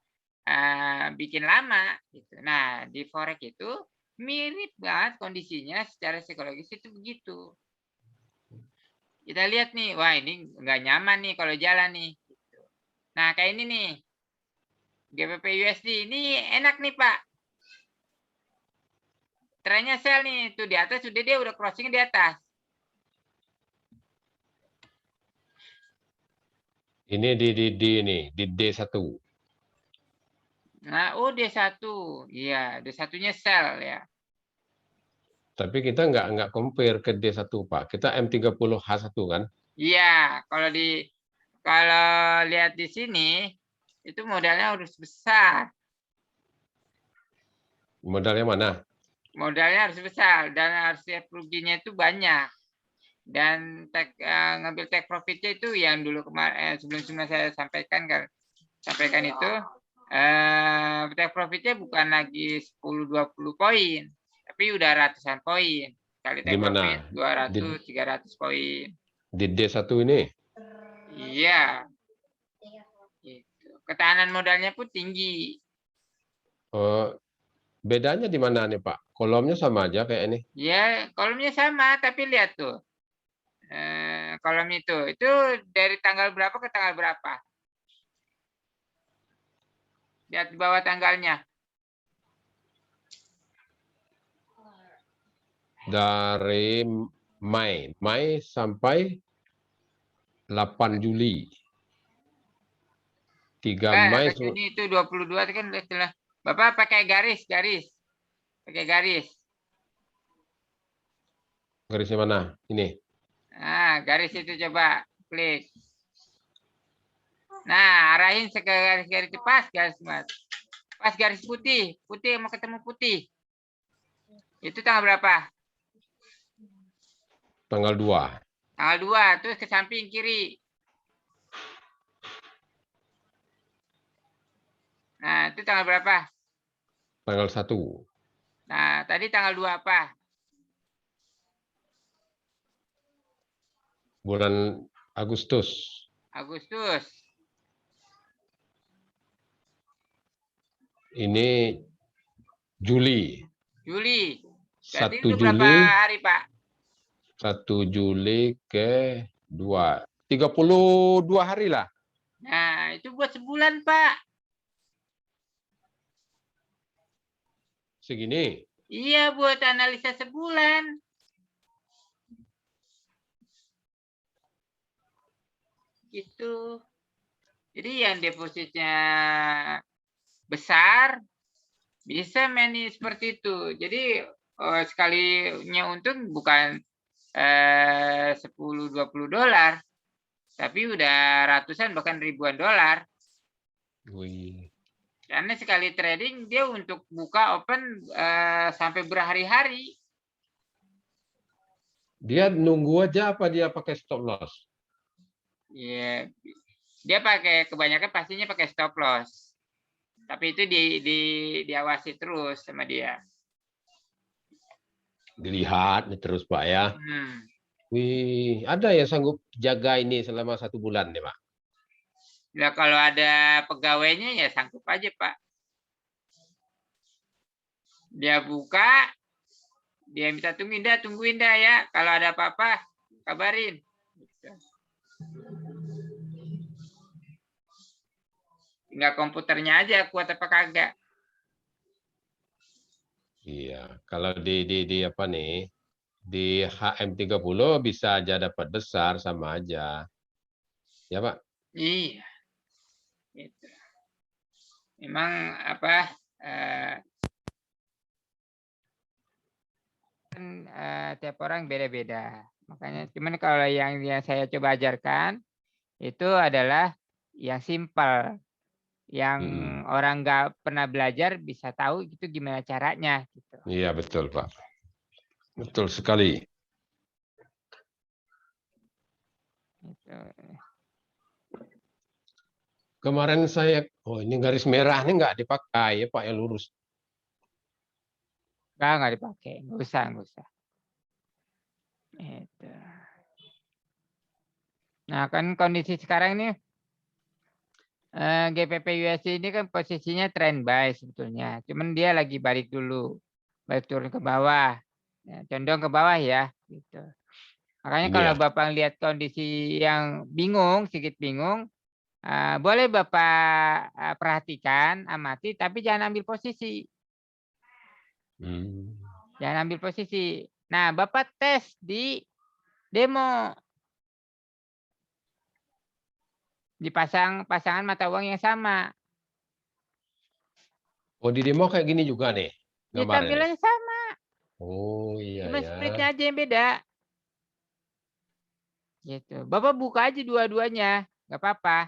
bikin lama gitu. Nah, di forex itu mirip banget kondisinya secara psikologis itu begitu. Kita lihat nih, wah ini nggak nyaman nih kalau jalan nih. Nah, kayak ini nih. GBP USD ini enak nih, Pak. Trennya sell nih, tuh di atas sudah dia udah crossing di atas. Ini di D1. Nah, oh D1. Iya, D1-nya sell ya. Tapi kita nggak compare ke D1, Pak. Kita M30H1 kan? Iya, kalau lihat di sini itu modalnya harus besar. Modalnya mana? Modalnya harus besar dan harus siap ruginya itu banyak. Dan ngambil take profitnya itu yang dulu kemarin sebelum saya sampaikan itu take profitnya bukan lagi 10-20 poin, tapi udah ratusan poin. Kali take profit 200 300 poin. Di D1 ini? Iya. Gitu. Ketahanan modalnya pun tinggi. Bedanya di mana nih, Pak? Kolomnya sama aja kayak ini? Ya, kolomnya sama, tapi lihat tuh. Kolom itu dari tanggal berapa ke tanggal berapa? Lihat di bawah tanggalnya. Dari Mei sampai 8 Juli. 3 Mei. Juni itu 22 kan udah. Bapak pakai garis. Pakai garis. Garisnya mana? Ini. Nah, garis itu coba klik. Nah, arahin ke garis-garis itu pas garis mas. Pas garis putih mau ketemu putih. Itu tanggal berapa? Tanggal 2. Tanggal 2, terus ke samping kiri. Nah, itu tanggal berapa? Tanggal 1. Nah, tadi tanggal 2 apa? Bulan Agustus. Agustus. Ini Juli. Juli. 1 itu berapa Juli. hari, Pak? 1 Juli ke 2. 32 hari lah. Nah, itu buat sebulan, Pak. Segini. Iya, buat analisa sebulan. Gitu. Jadi yang depositnya besar bisa main seperti itu. Jadi sekalinya untung bukan 10-20 dolar, tapi udah ratusan bahkan ribuan dolar. Wih. Karena sekali trading dia untuk buka open sampai berhari-hari. Dia nunggu aja apa dia pakai stop loss? Ya, dia kebanyakan pastinya pakai stop loss. Tapi itu diawasi terus sama dia. Dilihat terus, Pak ya. Wih, ada yang sanggup jaga ini selama 1 bulan nih, Pak? Ya kalau ada pegawainya ya sanggup aja, Pak. Dia buka, dia minta tungguin dah ya. Kalau ada apa-apa, kabarin. Tinggal komputernya aja kuat apa kagak. Iya, kalau di apa nih? Di HM30 bisa aja dapat besar sama aja. Ya, Pak? Iya. Gitu. Memang apa tiap orang beda-beda. Makanya cuman kalau yang saya coba ajarkan itu adalah yang simpel, yang orang nggak pernah belajar bisa tahu itu gimana caranya gitu. Iya betul Pak. Betul sekali. Gitu. Kemarin saya, oh ini garis merah ini nggak dipakai ya Pak, yang lurus. Nggak dipakai, nggak usah. Gitu. Nah kan kondisi sekarang ini GPP USD ini kan posisinya trend buy sebetulnya. Cuman dia lagi balik dulu. Balik turun ke bawah. Ya, condong ke bawah ya. Gitu. Makanya kalau Iya. Bapak lihat kondisi yang bingung, sedikit bingung, boleh Bapak perhatikan, amati, tapi jangan ambil posisi. Jangan ambil posisi. Nah, Bapak tes di demo. Dipasang pasangan mata uang yang sama. Oh di demo kayak gini juga nih Ya gambarnya nih. tampilannya sama. Oh iya Cuma ya. splitnya aja yang beda. Gitu. Bapak buka aja dua-duanya. Nggak apa-apa.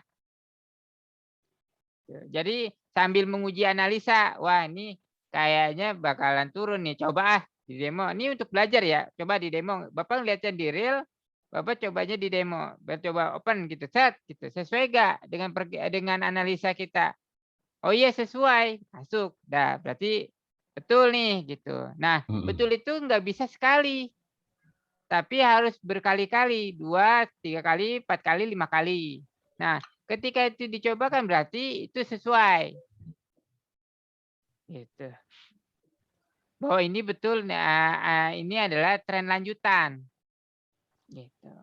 Jadi sambil menguji analisa. Wah ini kayaknya bakalan turun nih. Coba di demo. Ini untuk belajar ya. Coba di demo. Bapak ngeliatnya di real. Bapak cobanya di demo. Coba open gitu. Set gitu. Sesuai gak dengan analisa kita? Oh iya sesuai. Masuk. Dah berarti betul nih gitu. Nah betul itu nggak bisa sekali. Tapi harus berkali-kali. 2, 3 kali, 4 kali, 5 kali. Nah ketika itu dicoba kan berarti itu sesuai. Gitu. Bahwa ini betul, ini adalah tren lanjutan. Gitu.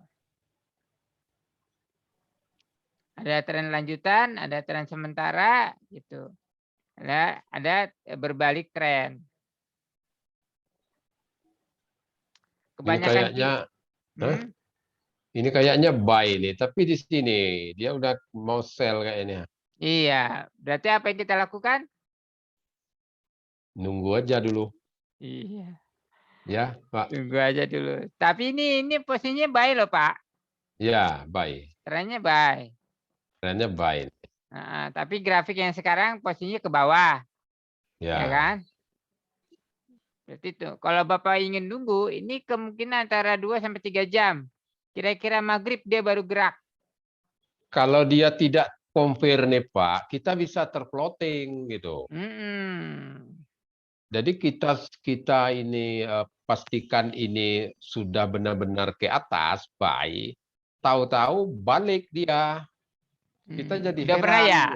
Ada tren lanjutan, ada tren sementara, gitu. Ada berbalik tren. Ini kayaknya, ini kayaknya buy nih, tapi di sini dia udah mau sell kayaknya. Iya, berarti apa yang kita lakukan? Nunggu aja dulu. Iya. Ya, Pak. Tunggu aja dulu. Tapi ini posisinya buy loh, Pak. Ya, buy. Trennya buy. Trennya buy. Tapi grafik yang sekarang posisinya ke bawah. Ya Ya. kan? Berarti itu. Kalau Bapak ingin nunggu, ini kemungkinan antara 2 sampai 3 jam. Kira-kira maghrib dia baru gerak. Kalau dia tidak compare nih Pak, kita bisa terfloating gitu. Jadi kita ini pastikan ini sudah benar-benar ke atas, buy. Tahu-tahu balik dia. Kita jadi Udah pernah heran. ya?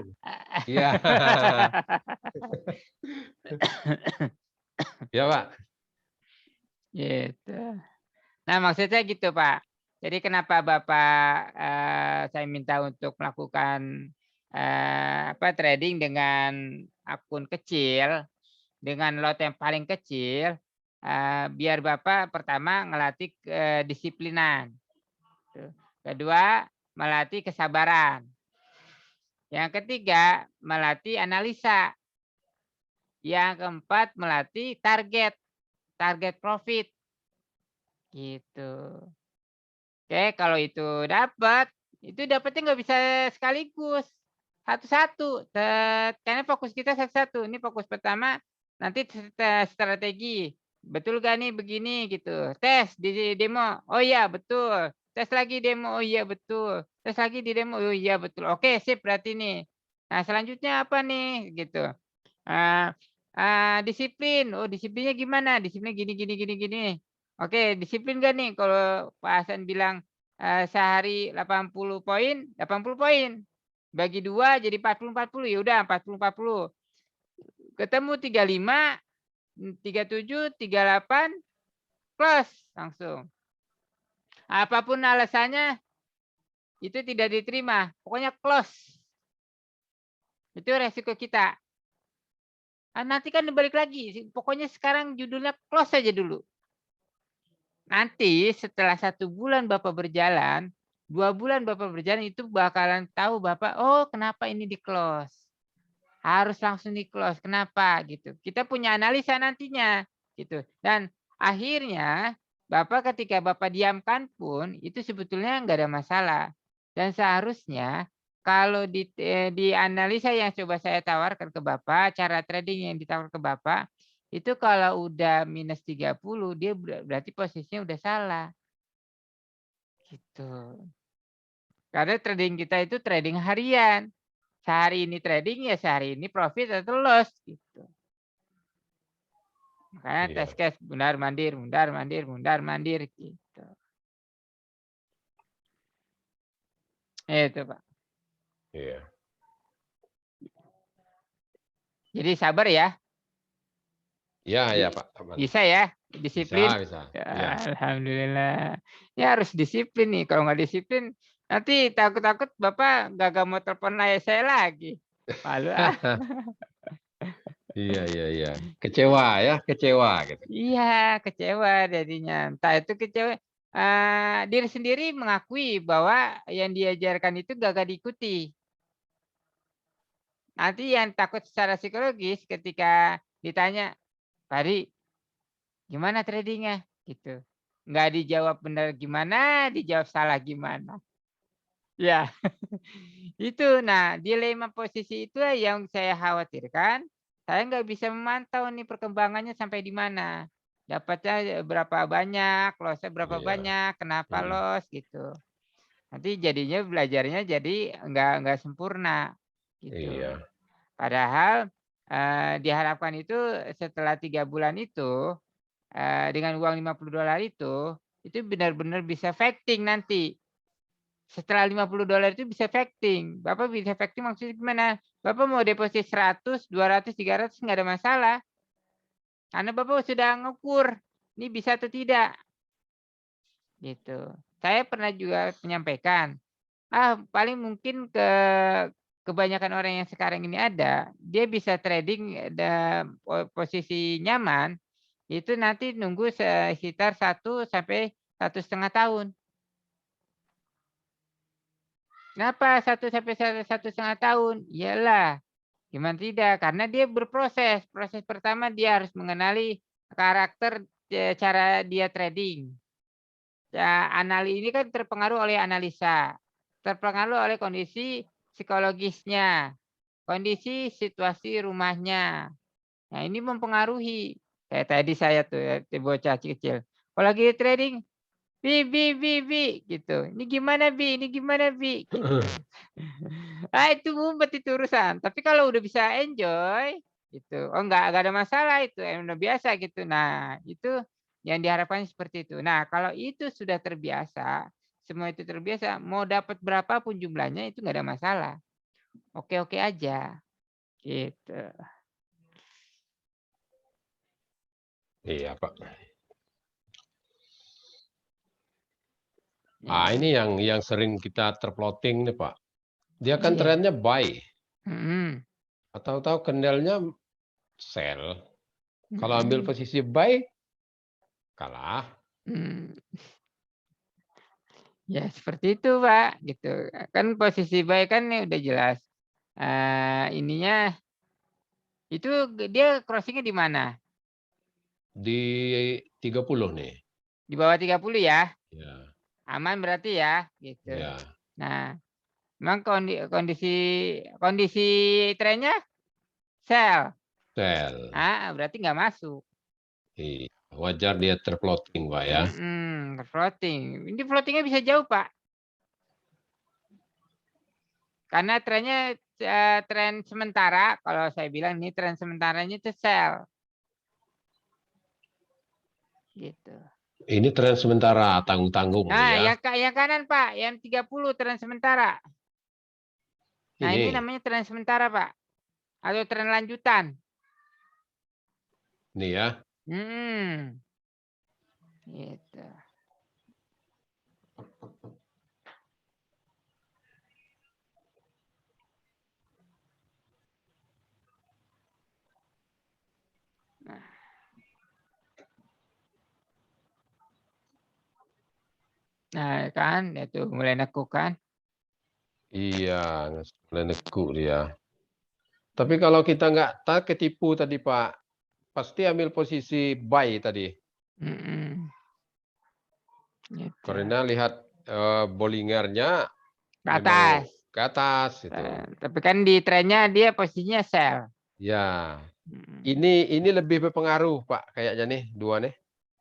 Iya. Ya, Pak. Gitu. Nah, maksudnya gitu, Pak. Jadi kenapa Bapak saya minta untuk melakukan trading dengan akun kecil, dengan lot yang paling kecil, biar Bapak pertama ngelatih disiplinan. Kedua, melatih kesabaran. Yang ketiga, melatih analisa. Yang keempat, melatih target profit. Gitu. Oke, kalau itu dapat, itu dapatnya nggak bisa sekaligus. Satu-satu. Karena fokus kita satu-satu. Ini fokus pertama, nanti strategi. Betul gak nih begini gitu. Tes di demo. Oh iya betul. Tes lagi demo. Oh iya betul. Tes lagi di demo. Oh iya betul. Oke sip berarti nih. Nah selanjutnya apa nih gitu. Disiplin. Oh disiplinnya gimana? Disiplinnya gini. Oke disiplin gak nih kalau Pak Hasan bilang sehari 80 poin, 80 poin. Bagi 2 jadi 40-40. Ya udah 40-40. Ketemu 35, 37, 38, close langsung. Apapun alasannya itu tidak diterima. Pokoknya close. Itu resiko kita. Nanti kan balik lagi. Pokoknya sekarang judulnya close saja dulu. Nanti setelah 1 bulan Bapak berjalan, 2 bulan Bapak berjalan itu bakalan tahu Bapak, oh kenapa ini di close. Harus langsung di close. Kenapa gitu. Kita punya analisa nantinya gitu. Dan akhirnya Bapak ketika Bapak diamkan pun itu sebetulnya nggak ada masalah. Dan seharusnya kalau di analisa yang coba saya tawarkan ke Bapak, cara trading yang ditawarkan ke Bapak, itu kalau udah minus 30, dia berarti posisinya udah salah. Gitu. Karena trading kita itu trading harian. Sehari ini trading ya sehari ini profit atau loss gitu. Makanya Iya. test case mundar mandir gitu. Itu Pak. Iya. Jadi sabar ya. Ya Pak. Aman. Bisa ya, disiplin. Bisa. Ya, Ya. Alhamdulillah. Ya harus disiplin nih. Kalau nggak disiplin, nanti takut-takut Bapak nggak mau telepon saya lagi. Malu ah. Iya. Kecewa gitu. Iya, kecewa jadinya. Entah itu kecewa. Diri sendiri mengakui bahwa yang diajarkan itu gak diikuti. Nanti yang takut secara psikologis ketika ditanya, Pak Adi, gimana tradingnya? Gitu. Nggak dijawab benar gimana, dijawab salah gimana. Ya, itu. Nah, dilema posisi itu yang saya khawatirkan. Saya nggak bisa memantau nih perkembangannya sampai di mana. Dapatnya berapa banyak, lossnya berapa Iya. banyak, kenapa Hmm. loss gitu. Nanti jadinya belajarnya jadi nggak sempurna gitu. Iya. Padahal diharapkan itu setelah 3 bulan itu dengan uang $50 itu benar-benar bisa vesting nanti. Setelah $50 itu bisa vesting. Bapak bisa vesting maksudnya gimana? Bapak mau deposit 100, 200, 300 nggak ada masalah. Karena Bapak sudah ngukur ini bisa atau tidak. Gitu. Saya pernah juga menyampaikan, paling mungkin kebanyakan orang yang sekarang ini ada, dia bisa trading posisi nyaman itu nanti nunggu sekitar 1 sampai 1,5 tahun. Kenapa 1 sampai 1,5 tahun? Iyalah, gimana tidak? Karena dia berproses. Proses pertama dia harus mengenali karakter cara dia trading. Ya, ini kan terpengaruh oleh analisa, terpengaruh oleh kondisi psikologisnya, kondisi situasi rumahnya. Nah, ini mempengaruhi. Kayak tadi saya tuh ya, bocah kecil. Kalau lagi trading, Bi, gitu. Ini gimana Bi? Ini gimana Bi? Gitu. Itu mumpet itu urusan. Tapi kalau udah bisa enjoy, gitu. Oh nggak ada masalah itu, udah biasa gitu. Nah, itu yang diharapkan seperti itu. Nah, kalau itu sudah terbiasa, semua itu terbiasa, mau dapat berapapun jumlahnya itu nggak ada masalah. Oke-oke aja. Gitu. Iya Pak. Ya. Ini yang sering kita terploting nih Pak. Dia kan Iya. trennya buy. Mm-mm. Tahu-tahu candlenya sell. Kalau ambil Mm-mm. posisi buy, kalah. Mm. Ya seperti itu Pak, gitu. Kan posisi buy kan ini udah jelas. Ininya itu dia crossingnya di mana? Di 30 nih. Di bawah 30 ya? Ya. Aman berarti ya, gitu. Ya. Nah, memang kondisi trennya sell. Sell. Berarti nggak masuk. Iya. Wajar dia terploting Pak ya. Floating. Ini floatingnya bisa jauh Pak. Karena trennya tren sementara, kalau saya bilang ini tren sementaranya itu sell. Gitu. Ini tren sementara, tanggung-tanggung ya. Yang kanan Pak, yang 30 tren sementara. Nah, ini namanya tren sementara Pak. Atau tren lanjutan. Ini ya. Gitu. Nah, kan itu mulai nekuk kan. Iya, mulai nekuk dia. Tapi kalau kita nggak ketipu tadi Pak, pasti ambil posisi buy tadi. Gitu. Karena lihat Bollingernya Ke memang atas. ke atas itu. Tapi kan di trennya dia posisinya sell. Ya, Hmm. ini lebih berpengaruh Pak kayaknya nih dua nih.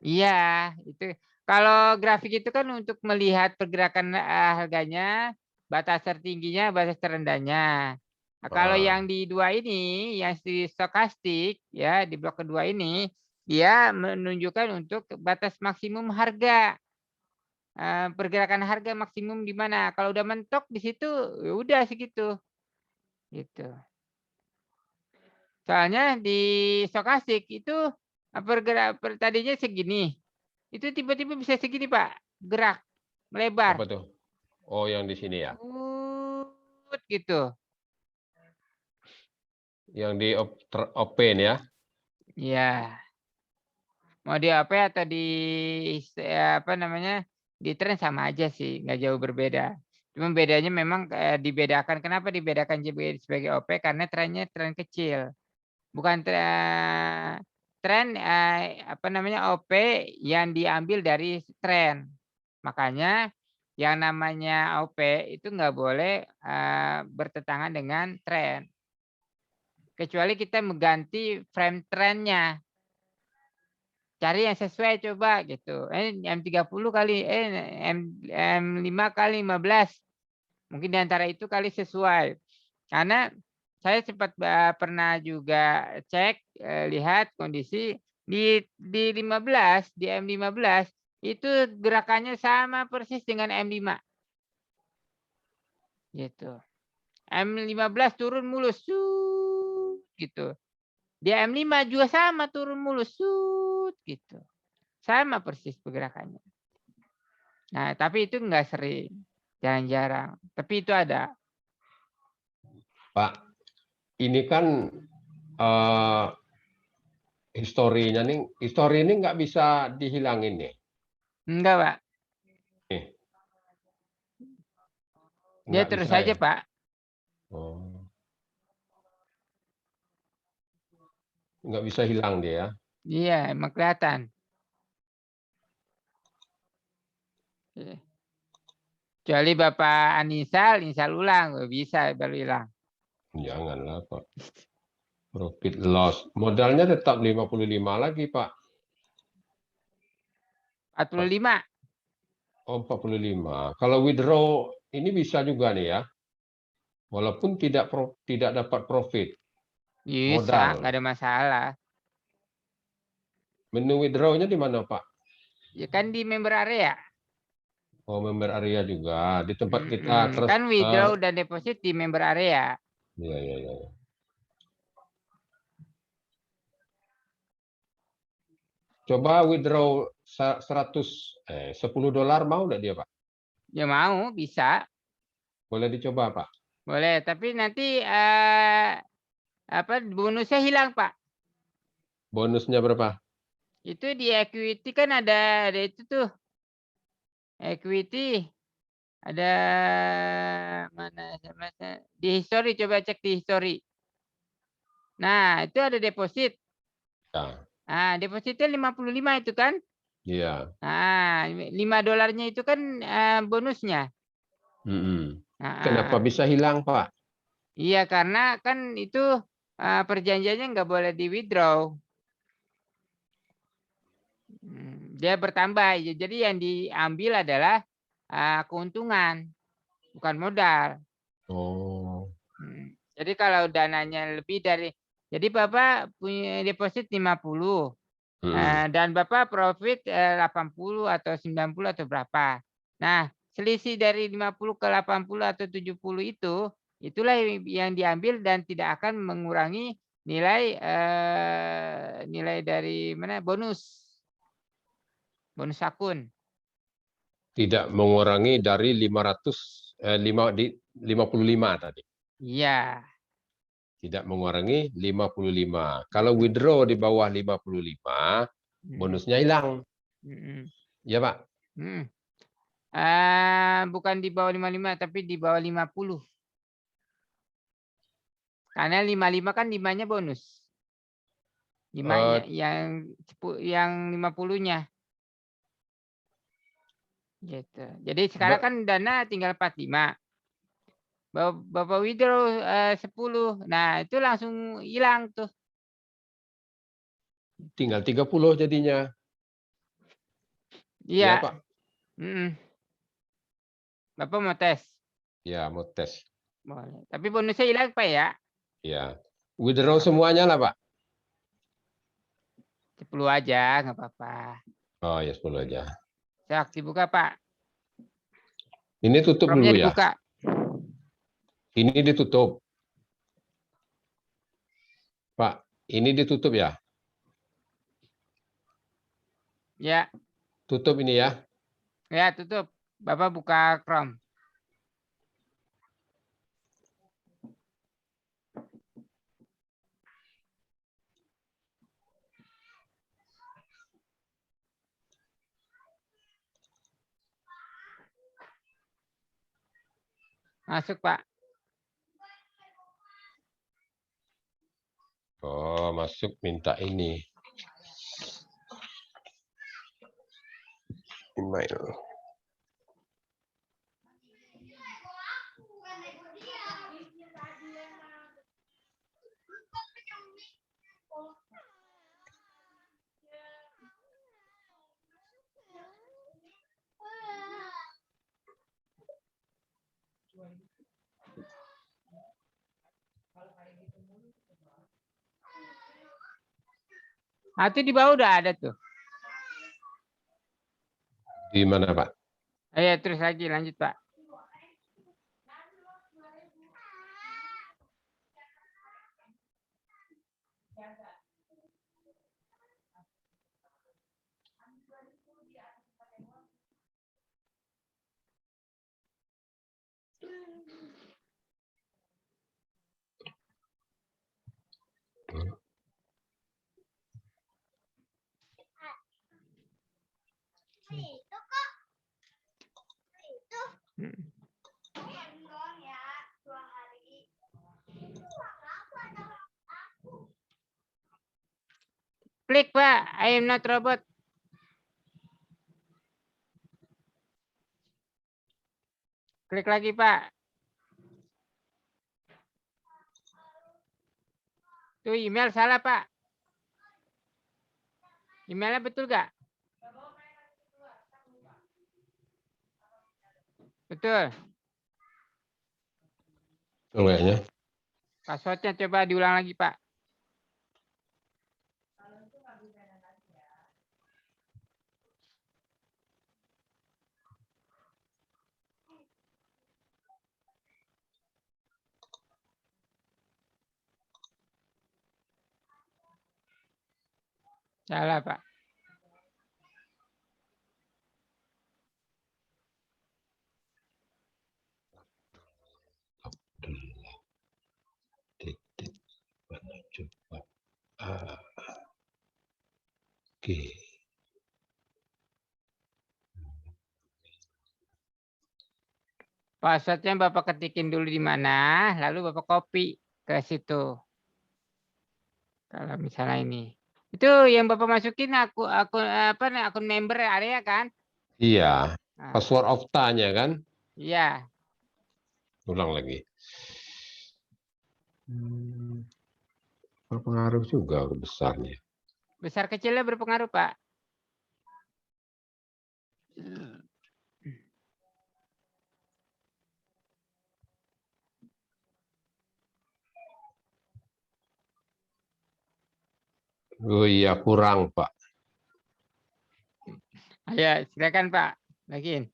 Iya, itu kalau grafik itu kan untuk melihat pergerakan harganya, batas tertingginya, batas terendahnya. Nah, kalau yang di dua ini, yang di stokastik ya di blok kedua ini, dia menunjukkan untuk batas maksimum harga. Pergerakan harga maksimum di mana? Kalau udah mentok di situ, ya udah segitu. Gitu. Soalnya di stokastik itu tadinya segini. Itu tiba-tiba bisa segini, Pak. Gerak, melebar. Apa tuh? Oh, yang di sini ya. Gitu. Yang di open ya. Ya. Mau di apa atau di apa namanya? Di tren sama aja sih, nggak jauh berbeda. Cuma bedanya memang dibedakan. Kenapa dibedakan sebagai OP? Karena trennya tren kecil. Bukan tren apa namanya OP yang diambil dari tren. Makanya yang namanya OP itu nggak boleh bertentangan dengan tren. Kecuali kita mengganti frame trennya. Cari yang sesuai coba gitu. M30 kali, M5 kali 15. Mungkin di antara itu kali sesuai. Karena saya sempat pernah juga cek, lihat kondisi di 15, di M15 itu gerakannya sama persis dengan M5. Gitu. M15 turun mulus gitu. Di M5 juga sama turun mulus gitu. Sama persis pergerakannya. Nah, tapi itu enggak sering, jarang-jarang. Tapi itu ada. Pak, ini kan historinya nih, histori ini nggak bisa dihilangin nih. Enggak, Pak. Nih. Dia Nggak terus bisa saja, ya. Pak. Oh. Nggak bisa hilang dia ya. Iya, emang kelihatan. Kecuali Bapak install ulang, bisa baru hilang. Janganlah Pak. Profit loss. Modalnya tetap 55 lagi Pak. 45. Oh 45. Kalau withdraw ini bisa juga nih ya. Walaupun tidak dapat profit. Bisa, Modal. nggak ada masalah. Menu withdraw-nya di mana Pak? Ya kan di member area. Oh member area juga. Di tempat kita terus. Kan withdraw dan deposit di member area. Iya, iya, iya. Coba withdraw 10 dolar mau nggak dia Pak? Ya mau, bisa. Boleh dicoba Pak? Boleh, tapi nanti apa bonusnya hilang, Pak. Bonusnya berapa? Itu di equity kan ada itu tuh. Equity ada mana di history, coba cek di history. Nah, itu ada deposit. Ya. Nah, depositnya 55 itu kan? Iya. Nah, 5 dolarnya itu kan bonusnya. Kenapa bisa hilang Pak? Iya, karena kan itu perjanjiannya nggak boleh di withdraw. Dia bertambah. Jadi yang diambil adalah keuntungan, bukan modal. Oh. Jadi kalau dananya lebih dari, jadi Bapak punya deposit 50 dan Bapak profit 80 atau 90 atau berapa. Nah, selisih dari 50 ke 80 atau 70 itu, itulah yang diambil dan tidak akan mengurangi nilai nilai dari mana bonus akun. Tidak mengurangi dari 55 tadi. Iya. Tidak mengurangi 55. Kalau withdraw di bawah 55, bonusnya hilang. Ya Pak? Bukan di bawah 55, tapi di bawah 50. Karena 55 kan 5-nya bonus. 5-nya yang 50-nya. Gitu. Jadi sekarang kan dana tinggal 45. Bapak withdraw 10. Nah, itu langsung hilang tuh. Tinggal 30 jadinya. Iya. Ya, Pak. Bapak mau tes? Ya, mau tes. Boleh. Tapi bonusnya hilang, Pak ya? Ya. Withdraw semuanya lah, Pak. 10 aja, nggak apa-apa. Oh, ya 10 aja. Sok dibuka, Pak. Ini tutup Formnya dulu ya. dibuka. Ini ditutup. Pak, ini ditutup ya. Ya, Tutup ini ya. ya tutup. Bapak buka Chrome. Masuk, Pak. Oh, masuk minta ini. Email. Nah, itu di bawah udah ada tuh. Di mana, Pak? Ayo terus lagi, lanjut, Pak. Klik, Pak. I am not robot. Klik lagi, Pak. Tuh email salah, Pak. Emailnya betul gak? Betul. Kayaknya. Passwordnya coba diulang lagi, Pak. Salah, Pak. Titik mana coba. Oke. Passwordnya Bapak ketikin dulu di mana, lalu Bapak copy ke situ. Kalau misalnya ini. Itu yang Bapak masukin akun member area kan? Iya. Nah, Password Okta-nya kan? iya. Ulang lagi. Berpengaruh juga besarnya. Besar kecilnya berpengaruh, Pak. Oh iya, kurang, Pak. Ayo, silakan, Pak. Lagi.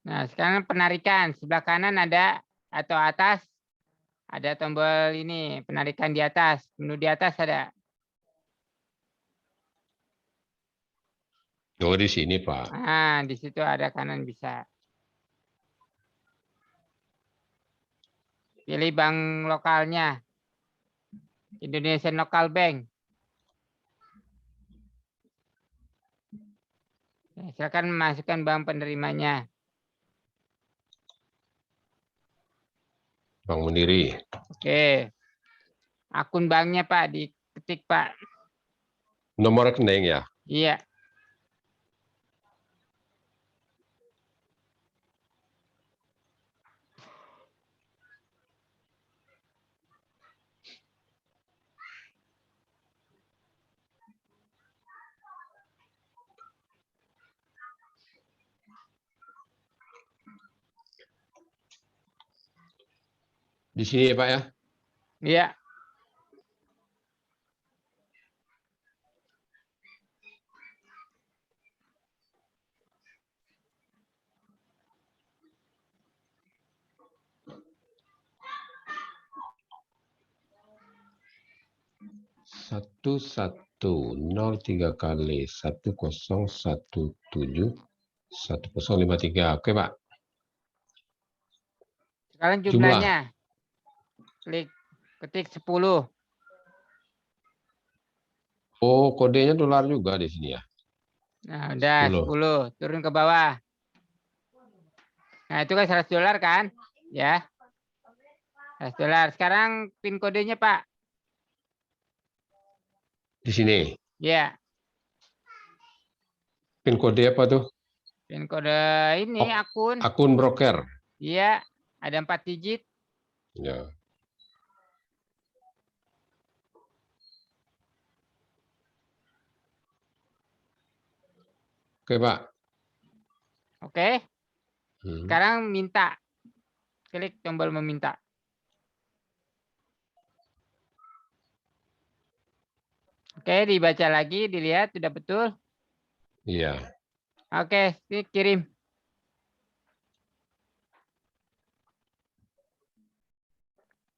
Nah, sekarang penarikan. Sebelah kanan ada atau atas ada tombol ini, penarikan di atas. Menu di atas ada. Oh, di sini, Pak. Nah, di situ ada kanan bisa. Pilih bank lokalnya. Indonesian Local Bank. Silakan masukkan bank penerimanya. Bank Mandiri. Oke. Akun banknya Pak diketik Pak. Nomor rekening ya. Iya. Di sini ya Pak ya. Iya. Satu satu nol tiga kali 1017 1053. Oke Pak. Sekarang Jumlah. jumlahnya. Ketik 10. Oh, kodenya dolar juga di sini ya. Nah, udah 10. Turun ke bawah. Nah, itu kan $100 kan? Ya. $100. Sekarang PIN kodenya, Pak. Di sini. Ya. PIN kode apa tuh? PIN kode ini Oh, akun. akun broker. Iya, ada 4 digit. Ya. Oke, Pak. Oke. Sekarang minta. Klik tombol meminta. Oke, dibaca lagi, dilihat sudah betul. Iya. Oke, ini kirim.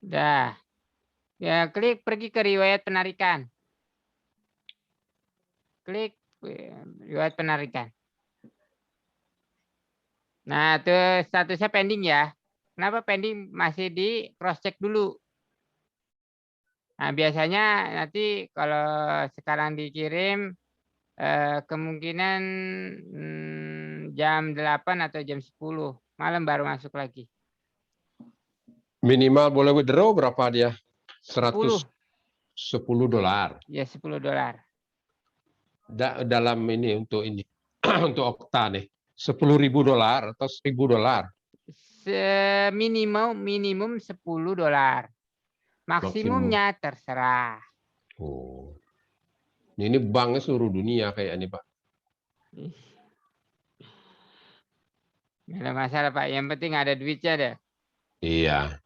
Dah. Ya, klik pergi ke riwayat penarikan. Klik riwayat penarikan. Nah, itu statusnya pending ya. Kenapa pending? Masih di cross check dulu. Nah, biasanya nanti kalau sekarang dikirim kemungkinan jam 8 atau jam 10 malam baru masuk lagi. Minimal boleh withdraw berapa dia? 10. $10. Ya, $10. Dalam ini untuk ini untuk Okta nih. $10.000 atau $1.000? Minimum $10. Maksimumnya terserah. Oh. Ini banknya seluruh dunia kayak ini, Pak. Nggak ada masalah, Pak. Yang penting ada duitnya deh. Iya.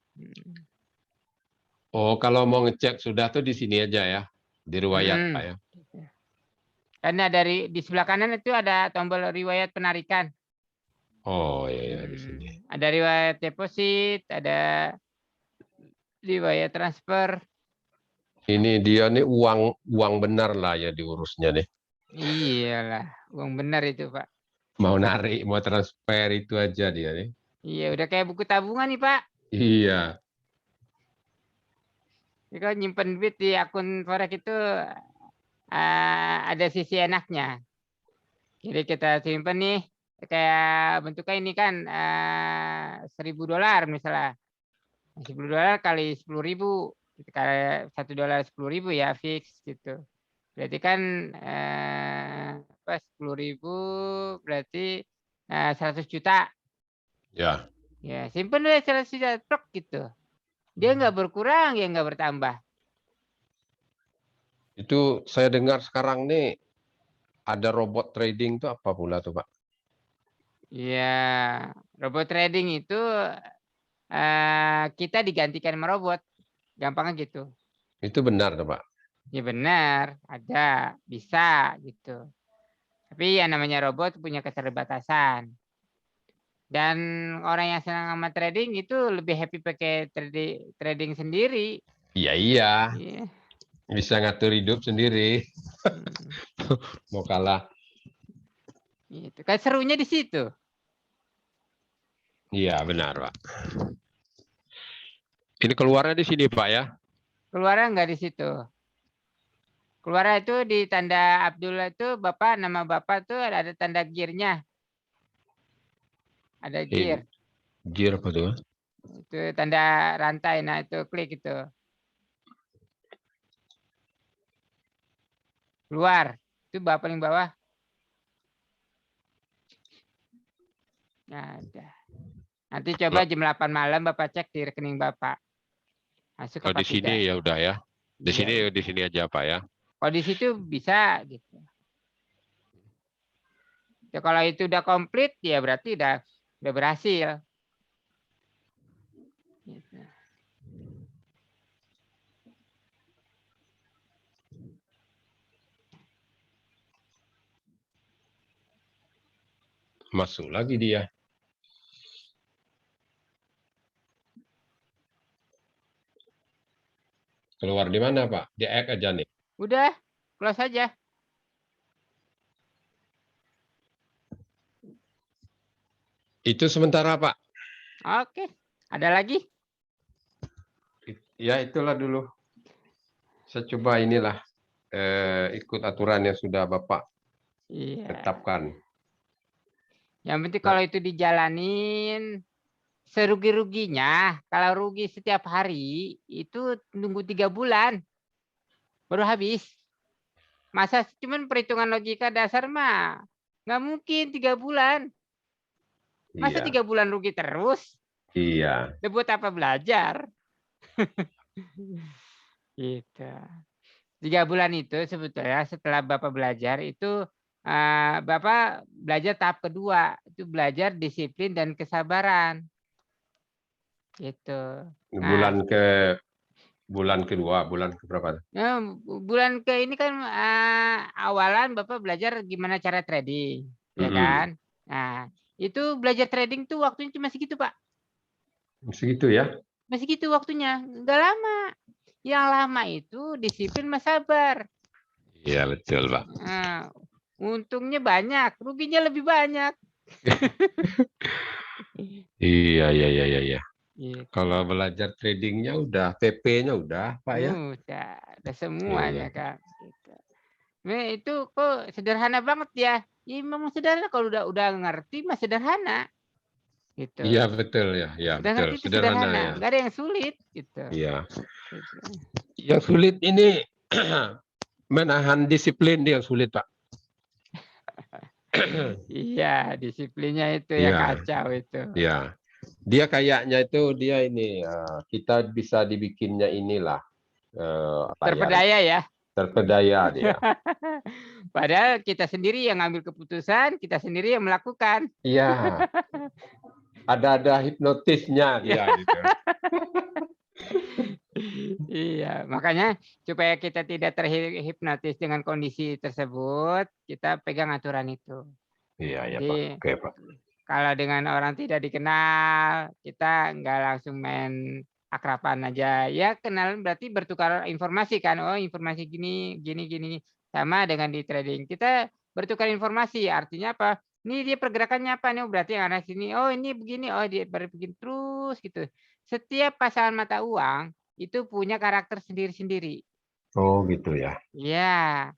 Oh, kalau mau ngecek sudah tuh di sini aja ya. Di riwayat, Pak ya. Karena di sebelah kanan itu ada tombol riwayat penarikan. Oh, iya, di sini. Ada riwayat deposit, ada riwayat transfer. Ini dia nih uang benar lah ya diurusnya nih. Iyalah, uang benar itu, Pak. Mau narik, mau transfer itu aja dia nih. Iya, udah kayak buku tabungan nih, Pak. Iya. Kalau nyimpen duit di akun forex itu ada sisi enaknya. Jadi kita simpen nih, kayak bentuknya ini kan $1.000 misalnya. $10 kali 10.000. Kayak $1 10.000 ya fix gitu. Berarti kan 10.000 berarti 100 juta. Ya. Ya, simpen deh 100 juta truk gitu. Dia nggak berkurang, ya nggak bertambah. Itu saya dengar sekarang nih ada robot trading tuh apa pula tuh, Pak? Ya, robot trading itu kita digantikan sama robot. Gampangnya gitu. Itu benar tuh, Pak? Ya benar, ada, bisa gitu. Tapi yang namanya robot punya keterbatasan. Dan orang yang senang sama trading itu lebih happy pakai trading sendiri. Iya. Iya. Bisa ngatur hidup sendiri. Mau kalah. Gitu. Kan serunya di situ. Iya, benar, Pak. Ini keluarnya di sini, Pak ya? Keluarnya nggak di situ. Keluarnya itu di tanda Abdullah itu Bapak, nama Bapak tuh ada tanda gearnya. Ada gear. Gear apa tuh? Itu tanda rantai. Nah, itu klik itu. Keluar. Itu paling bawah. Nah, ada. Nanti coba jam 8 malam Bapak cek di rekening Bapak. Masuk Kalau apa di sini tidak? ya udah ya. Di Iya. sini aja Pak ya. Kalau di situ bisa gitu. Ya, kalau itu udah komplit ya berarti udah berhasil. Gitu. Masuk lagi dia. Keluar di mana, Pak? Di X aja nih. Udah, close aja. Itu sementara, Pak. Oke, ada lagi? Ya, itulah dulu. Saya coba inilah ikut aturan yang sudah Bapak Iya. tetapkan. Yang penting kalau itu dijalanin serugi-ruginya, kalau rugi setiap hari itu nunggu 3 bulan baru habis. Masa cuman perhitungan logika dasar mah nggak mungkin 3 bulan. Masa Iya. 3 bulan rugi terus? Iya. Buat apa belajar? Gitu. 3 bulan itu sebetulnya setelah Bapak belajar itu Bapak belajar tahap kedua, itu belajar disiplin dan kesabaran. Gitu. Nah, Bulan kedua, bulan keberapa? bulan ke ini kan awalan Bapak belajar gimana cara trading, ya kan? Nah, itu belajar trading tuh waktunya cuma segitu, Pak. Segitu ya? Masih gitu waktunya, nggak lama. Yang lama itu disiplin sama sabar. Iya betul Pak. Nah, untungnya banyak, ruginya lebih banyak. Iya. Gitu. Kalau belajar tradingnya udah, PP-nya udah, Pak ya? Udah semuanya Iya. kan. Gitu. Nah, itu kok sederhana banget ya. Ya memang sederhana kalau udah ngerti mah sederhana. Gitu. Iya betul ya, ya Udah betul. ngerti itu Sederhana sederhana, ya. nggak ada yang sulit gitu. Iya. Gitu. Yang sulit ini menahan disiplin dia yang sulit, Pak. Iya, disiplinnya itu yang Iya. kacau itu. Iya. Dia kayaknya itu dia ini kita bisa dibikinnya inilah apa ya? Terpedaya ya. Terpedaya dia. Padahal kita sendiri yang ngambil keputusan, kita sendiri yang melakukan. Iya. Ada hipnotisnya dia gitu. Iya, makanya supaya kita tidak terhipnotis dengan kondisi tersebut, kita pegang aturan itu. Iya, ya Pak. Jadi Oke, Pak. kalau dengan orang tidak dikenal, kita nggak langsung main akraban aja. Ya kenal berarti bertukar informasi kan. Oh informasi gini. Sama dengan di trading. Kita bertukar informasi. Artinya apa? Ini dia pergerakannya apa nih? Berarti yang arah sini. Oh ini begini. Oh dia begini terus gitu. Setiap pasangan mata uang itu punya karakter sendiri-sendiri. Oh gitu ya. Ya.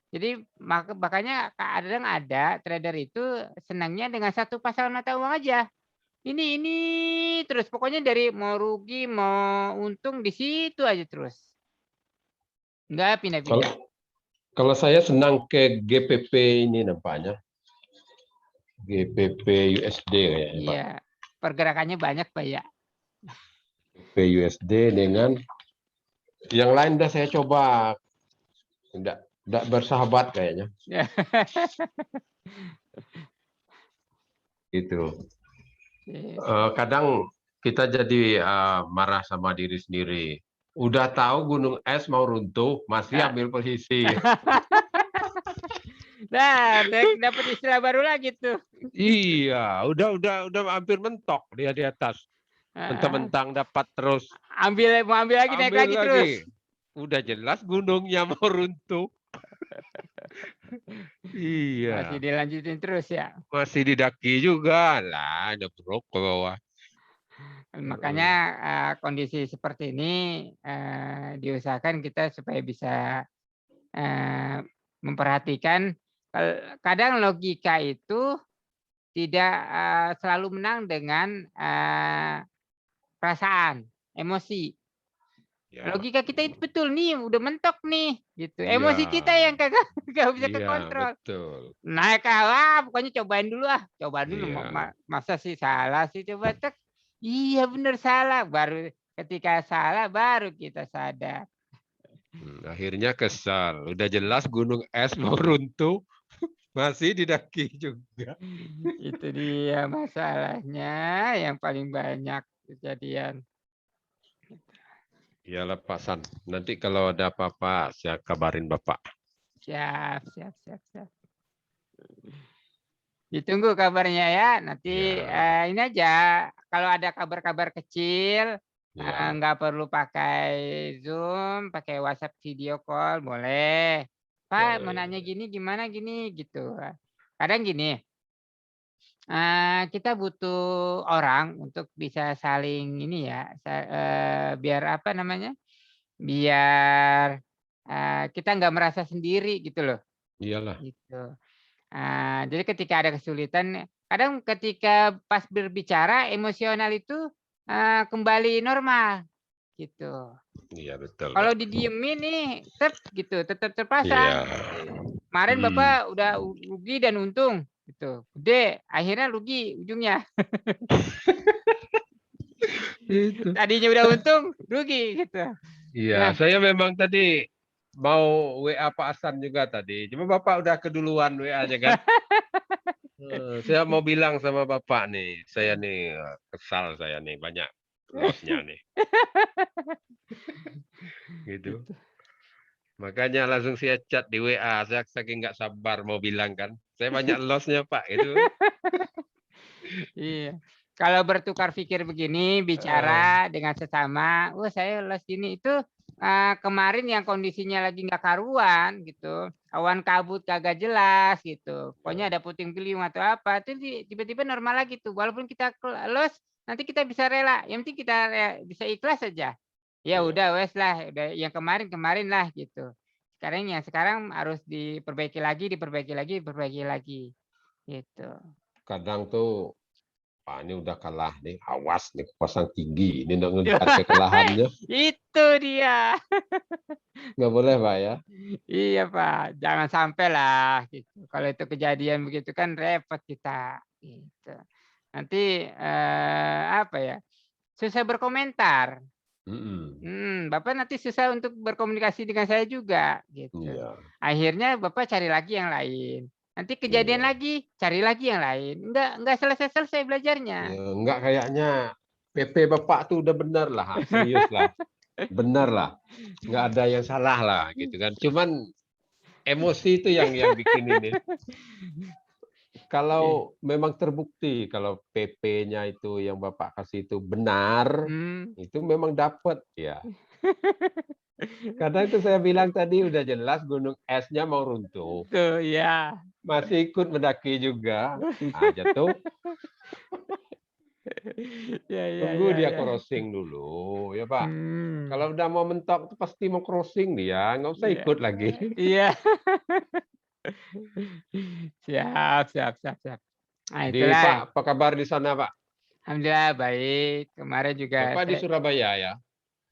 Jadi makanya kadang ada trader itu senangnya dengan satu pasangan mata uang aja. Ini terus pokoknya dari mau rugi mau untung di situ aja terus. Enggak pindah-pindah. Kalau saya senang ke GPP ini nampaknya. GPP USD kayaknya, Pak. Iya, pergerakannya banyak Pak ya. GPP USD dengan yang lain udah saya coba. Enggak bersahabat kayaknya. Gitu. Kadang kita jadi marah sama diri sendiri. Udah tahu gunung es mau runtuh, masih ambil posisi. Nah, dapat istilah baru lagi tuh. Iya, udah hampir mentok dia di atas. Mentang-mentang dapat terus. Mau ambil lagi naik lagi terus. Udah jelas gunungnya mau runtuh. Iya. Masih dilanjutin terus ya. Masih didaki juga lah, nyebrok ke bawah. Makanya kondisi seperti ini diusahakan kita supaya bisa memperhatikan. Kadang logika itu tidak selalu menang dengan perasaan, emosi. Ya. Logika kita itu betul nih, udah mentok nih, gitu. Emosi Iya. kita yang kagak nggak bisa Iya, kekontrol. betul. Naik kalah, pokoknya cobain dulu ah, coba dulu. Iya. Masa sih salah sih, coba cek. Iya bener salah. Baru ketika salah baru kita sadar. Akhirnya kesal. Udah jelas gunung es mau runtuh, masih didaki juga. Itu dia masalahnya yang paling banyak kejadian. Ya lepasan. Nanti kalau ada apa-apa, saya kabarin Bapak. Siap. Ditunggu kabarnya ya. Nanti Ya. ini aja, kalau ada kabar-kabar kecil, Ya. nggak perlu pakai Zoom, pakai WhatsApp video call, boleh. Pak, mau nanya Boleh. gini, gimana gini, gitu. Kadang gini, kita butuh orang untuk bisa saling ini ya, biar apa namanya, biar kita nggak merasa sendiri gitu loh. Iyalah. Gitu. Jadi ketika ada kesulitan, kadang ketika pas berbicara emosional itu kembali normal gitu. Iya betul, Kalau Pak. didiemin nih, gitu, tetap Iya. terpasang. Kemarin Bapak udah Hmm. rugi dan untung gitu. Gede, akhirnya rugi ujungnya. Itu. Tadinya udah untung, rugi gitu. Iya, Nah, saya memang tadi mau WA Pak Hasan juga tadi. Cuma Bapak udah keduluan WA-nya kan. Saya mau bilang sama Bapak nih, saya nih kesal saya nih banyak loss-nya nih. Gitu. gitu. Makanya langsung saya chat di WA. Saya saking nggak sabar mau bilang kan. Saya banyak loss-nya Pak. Itu. Iya. Kalau bertukar pikir begini, bicara dengan sesama, saya les gini itu kemarin yang kondisinya lagi nggak karuan gitu, awan kabut kagak jelas gitu, pokoknya ada puting beliung atau apa, itu tiba-tiba normal lagi tuh, walaupun kita los, nanti kita bisa rela, yang penting kita bisa ikhlas saja. Ya Iya. udah wes lah, udah yang kemarin lah gitu. Sekarang harus diperbaiki lagi, gitu. Kadang tuh, Pak ini udah kalah nih, awas nih kekuasaan tinggi, ini nggak ngejar kekalahannya, Itu dia. nggak boleh Pak ya. Iya Pak, jangan sampai lah gitu. Kalau itu kejadian begitu kan repot kita gitu. Nanti apa ya? Susah berkomentar. Bapak nanti susah untuk berkomunikasi dengan saya juga gitu. Iya, Akhirnya Bapak cari lagi yang lain. Nanti kejadian iya. lagi, cari lagi yang lain. Enggak selesai belajarnya. Ya, nggak kayaknya PP Bapak tuh udah benar lah, serius lah, benar lah, nggak ada yang salah lah gitu kan. Cuman emosi itu yang bikin ini. Kalau memang terbukti kalau PP-nya itu yang Bapak kasih itu benar, itu memang dapat ya. Karena itu saya bilang tadi udah jelas gunung esnya mau runtuh, Tuh ya. masih ikut mendaki juga. Nah, jatuh. Tunggu dia crossing dulu, ya Pak. Kalau udah mau mentok, pasti mau crossing dia, nggak usah Iya. ikut lagi. Iya. Siap. Nah, Di itulah. Pak, apa kabar di sana Pak? Alhamdulillah baik. Kemarin juga Bapak di Surabaya ya?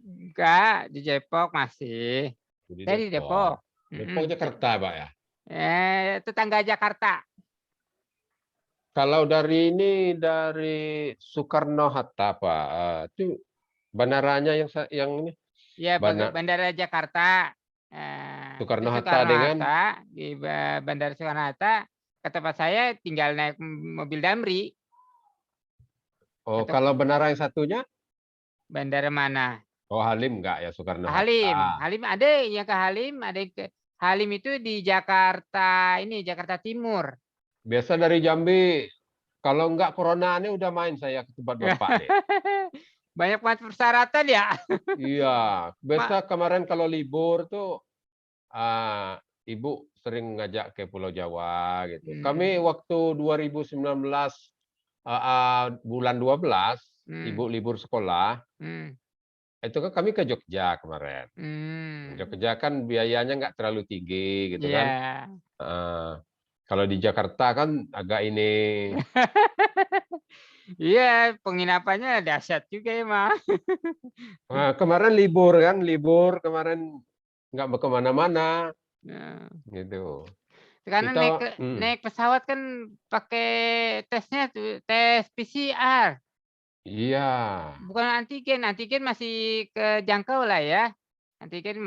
enggak, di Depok masih. Di Saya di Depok. Depok Jakarta Pak ya? Tetangga Jakarta. Kalau dari Soekarno-Hatta Pak, itu bandaranya yang ini? Ya, Bandara Jakarta. Soekarno-Hatta dengan? Di Bandara Soekarno-Hatta, ke tempat saya tinggal naik mobil Damri. Oh, kalau bandara yang satunya? Bandara mana? Oh, Halim enggak ya, Soekarno-Hatta. Halim ada yang ke Halim, ada yang ke Halim itu di Jakarta Timur. Biasa dari Jambi, kalau enggak corona ini udah main saya ke tempat Bapak nih. Banyak banget persyaratan ya. Iya, biasa kemarin kalau libur tuh Ibu sering ngajak ke Pulau Jawa gitu. Kami waktu 2019 bulan 12 Ibu libur sekolah, itu kan kami ke Jogja kemarin. Jogja kan biayanya nggak terlalu tinggi gitu kan. Kalau di Jakarta kan agak ini. Iya, penginapannya dahsyat juga emang. Nah, kemarin libur kemarin nggak mau kemana-mana Nah, gitu. karena Kita, naik pesawat kan pakai tesnya tuh tes PCR, iya, bukan antigen. Antigen masih kejangkau lah ya. Antigen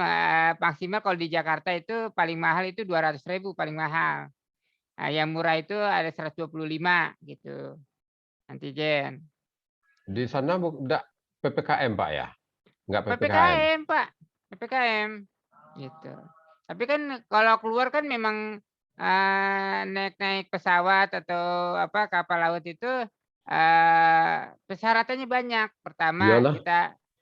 maksimal kalau di Jakarta itu paling mahal itu 200.000 paling mahal. Nah, yang murah itu ada 125 gitu. Antigen. di sana nggak PPKM Pak ya? Nggak PPKM. PPKM, Pak. PPKM gitu. Tapi kan kalau keluar kan memang naik-naik pesawat atau apa kapal laut itu persyaratannya banyak. Pertama Iyalah. kita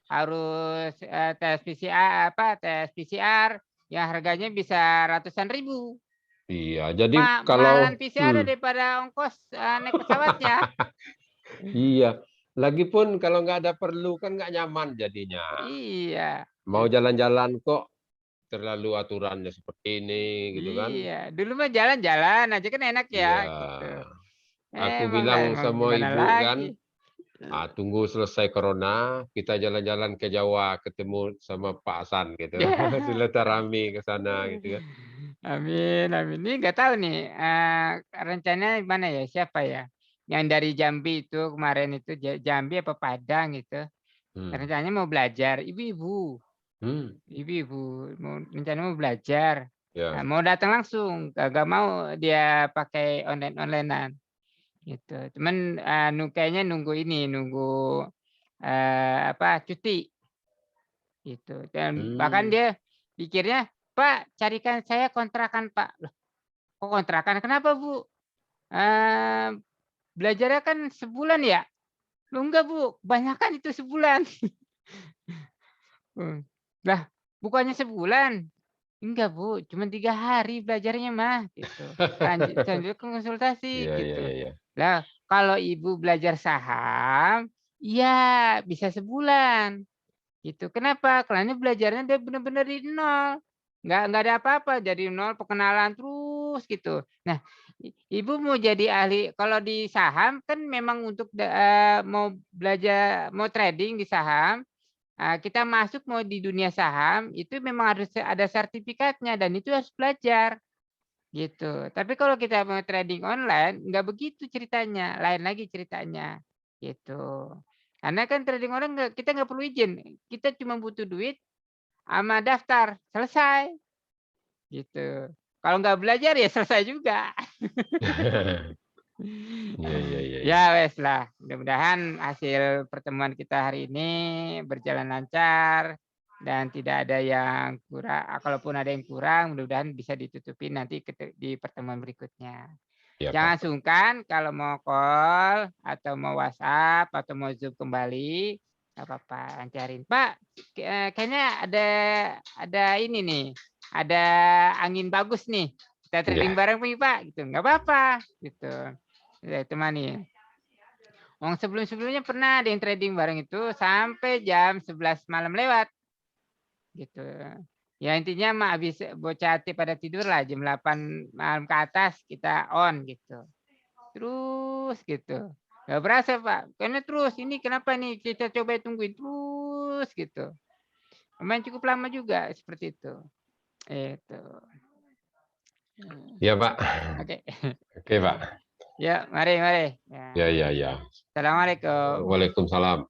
harus tes PCR tes PCR yang harganya bisa ratusan ribu. Iya, jadi kalau Mahalan PCR daripada ongkos naik pesawatnya. iya, lagipun kalau nggak ada perlu kan nggak nyaman jadinya. Iya. Mau jalan-jalan kok terlalu aturannya seperti ini gitu kan? Iya, dulu mah jalan-jalan aja kan enak ya Iya. gitu. Aku Emang lah, bilang emang sama gimana ibu kan, lagi. tunggu selesai corona, kita jalan-jalan ke Jawa, ketemu sama Pak Hasan gitu. Ya. Silaturahmi ke sana gitu kan. Amin, amin. Ini nggak tahu nih rencananya gimana ya, siapa ya? Yang dari Jambi itu kemarin itu Jambi apa Padang itu. Hmm. Rencananya mau belajar, ibu-ibu. Hmm. Ibu-ibu rencana mau belajar. Nah, Ya. mau datang langsung, gak mau dia pakai online-onlinean. Gitu. Cuman kayaknya nunggu ini, nunggu cuti gitu. Dan bahkan Hmm. dia pikirnya, "Pak, carikan saya kontrakan, Pak." Loh, kok kontrakan? Kenapa, Bu? Belajarnya kan sebulan ya? Loh, enggak, Bu, kebanyakan itu sebulan. Lah, bukannya sebulan? Enggak, Bu, cuma 3 hari belajarnya mah, gitu. Lanjut ke konsultasi, Iya, iya, gitu. iya, iya. Lah, kalau Ibu belajar saham, iya bisa sebulan, gitu. Kenapa? Karena belajarnya dia benar-benar dari nol. Nggak ada apa-apa, dari nol pengenalan terus gitu. Nah, Ibu mau jadi ahli kalau di saham kan memang untuk mau belajar mau trading di saham, kita masuk mau di dunia saham itu memang harus ada sertifikatnya dan itu harus belajar. Gitu. Tapi kalau kita mau trading online, nggak begitu ceritanya, lain lagi ceritanya, gitu. Karena kan trading online kita nggak perlu izin, kita cuma butuh duit sama daftar, selesai, gitu. Kalau nggak belajar ya selesai juga. Iya, iya, iya, iya. Ya wes lah, mudah-mudahan hasil pertemuan kita hari ini berjalan lancar dan tidak ada yang kurang. Kalaupun ada yang kurang, mudah-mudahan bisa ditutupi nanti di pertemuan berikutnya. Iya, Jangan Pak. sungkan kalau mau call atau mau WhatsApp atau mau Zoom kembali, nggak apa-apa, lancarin. Pak, kayaknya ada ini nih, ada angin bagus nih. Kita trading Iya. bareng nih, Pak, gitu. Nggak apa-apa, gitu. Ya, temani. Sebelum-sebelumnya pernah ada yang trading bareng itu sampai jam 11 malam lewat, gitu. Ya intinya mah habis bocah pada tidur lah jam 8 malam ke atas kita on gitu. Terus gitu. Gak berasa Pak, karena terus ini kenapa nih kita coba tungguin terus gitu. Lumayan cukup lama juga seperti itu. Itu. Iya, Pak. Oke. Oke, Pak. Ya, mari. Ya. Ya, ya, ya. Assalamualaikum. Waalaikumsalam.